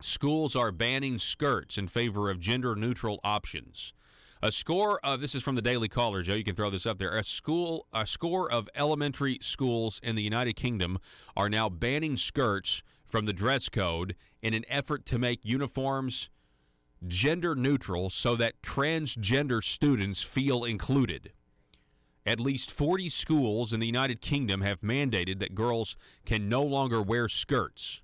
Schools are banning skirts in favor of gender-neutral options. This is from the Daily Caller, Joe. You can throw this up there. A score of elementary schools in the United Kingdom are now banning skirts from the dress code in an effort to make uniforms gender neutral so that transgender students feel included. At least 40 schools in the United Kingdom have mandated that girls can no longer wear skirts,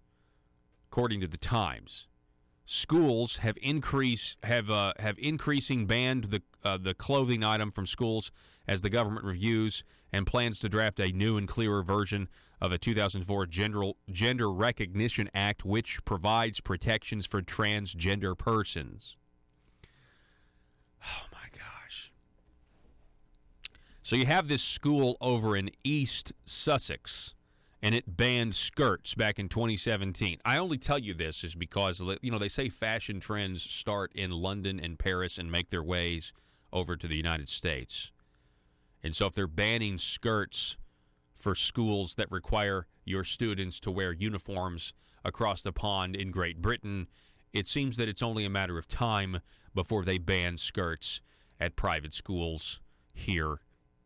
according to the Times. Schools have increasing banned the clothing item from schools as the government reviews and plans to draft a new and clearer version of a 2004 Gender Recognition Act, which provides protections for transgender persons. Oh, my gosh. So you have this school over in East Sussex, and it banned skirts back in 2017. I only tell you this is because, you know, they say fashion trends start in London and Paris and make their ways over to the United States. And so if they're banning skirts for schools that require your students to wear uniforms across the pond in Great Britain, it seems that it's only a matter of time before they ban skirts at private schools here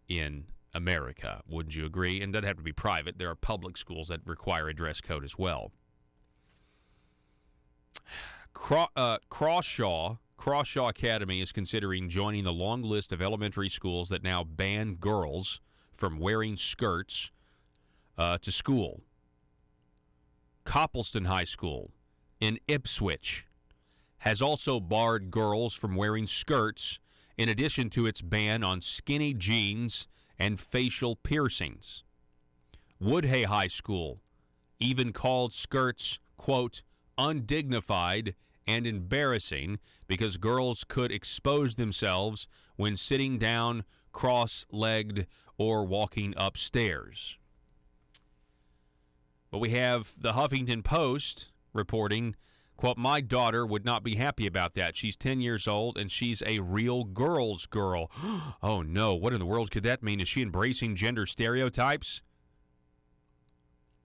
in America. Wouldn't you agree? And it doesn't have to be private. There are public schools that require a dress code as well. Crawshaw Academy is considering joining the long list of elementary schools that now ban girls from wearing skirts to school. Coppleston High School in Ipswich has also barred girls from wearing skirts in addition to its ban on skinny jeans and facial piercings. Woodhay High School even called skirts, quote, undignified and embarrassing because girls could expose themselves when sitting down, cross-legged, or walking upstairs. But we have the Huffington Post reporting, quote, my daughter would not be happy about that. She's 10 years old, and she's a real girl's girl. Oh, no. What in the world could that mean? Is she embracing gender stereotypes?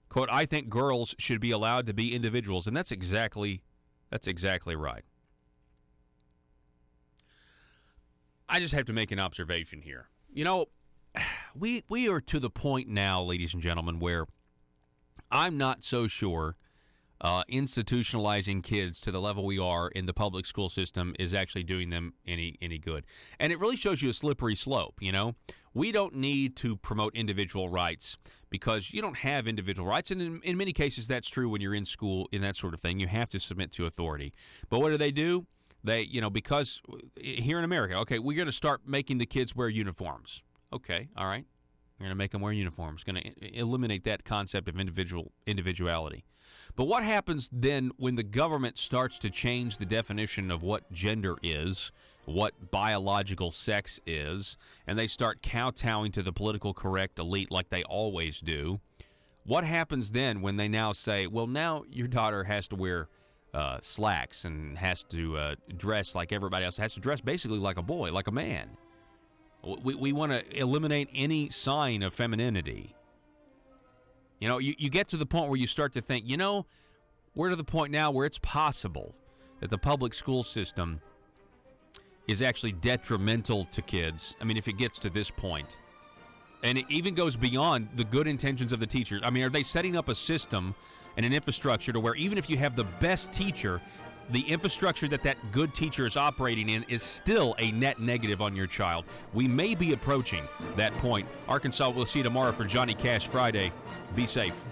Quote, I think girls should be allowed to be individuals. And that's exactly right. I just have to make an observation here. You know, we are to the point now, ladies and gentlemen, where I'm not so sure institutionalizing kids to the level we are in the public school system is actually doing them any good. And it really shows you a slippery slope, you know. We don't need to promote individual rights because you don't have individual rights. And in many cases, that's true when you're in school and that sort of thing. You have to submit to authority. But what do? They, you know, because here in America, okay, we're going to start making the kids wear uniforms. Okay, all right. We're going to make them wear uniforms. Going to eliminate that concept of individuality. But what happens then when the government starts to change the definition of what gender is, what biological sex is, and they start kowtowing to the political correct elite like they always do? What happens then when they now say, well, now your daughter has to wear slacks and has to dress like everybody else, has to dress basically like a boy, like a man? We want to eliminate any sign of femininity. You know, you get to the point where you start to think, you know, we're to the point now where it's possible that the public school system is actually detrimental to kids. I mean, if it gets to this point. And it even goes beyond the good intentions of the teachers. I mean, are they setting up a system and an infrastructure to where even if you have the best teacher, the infrastructure that good teacher is operating in is still a net negative on your child? We may be approaching that point. Arkansas, we'll see you tomorrow for Johnny Cash Friday. Be safe.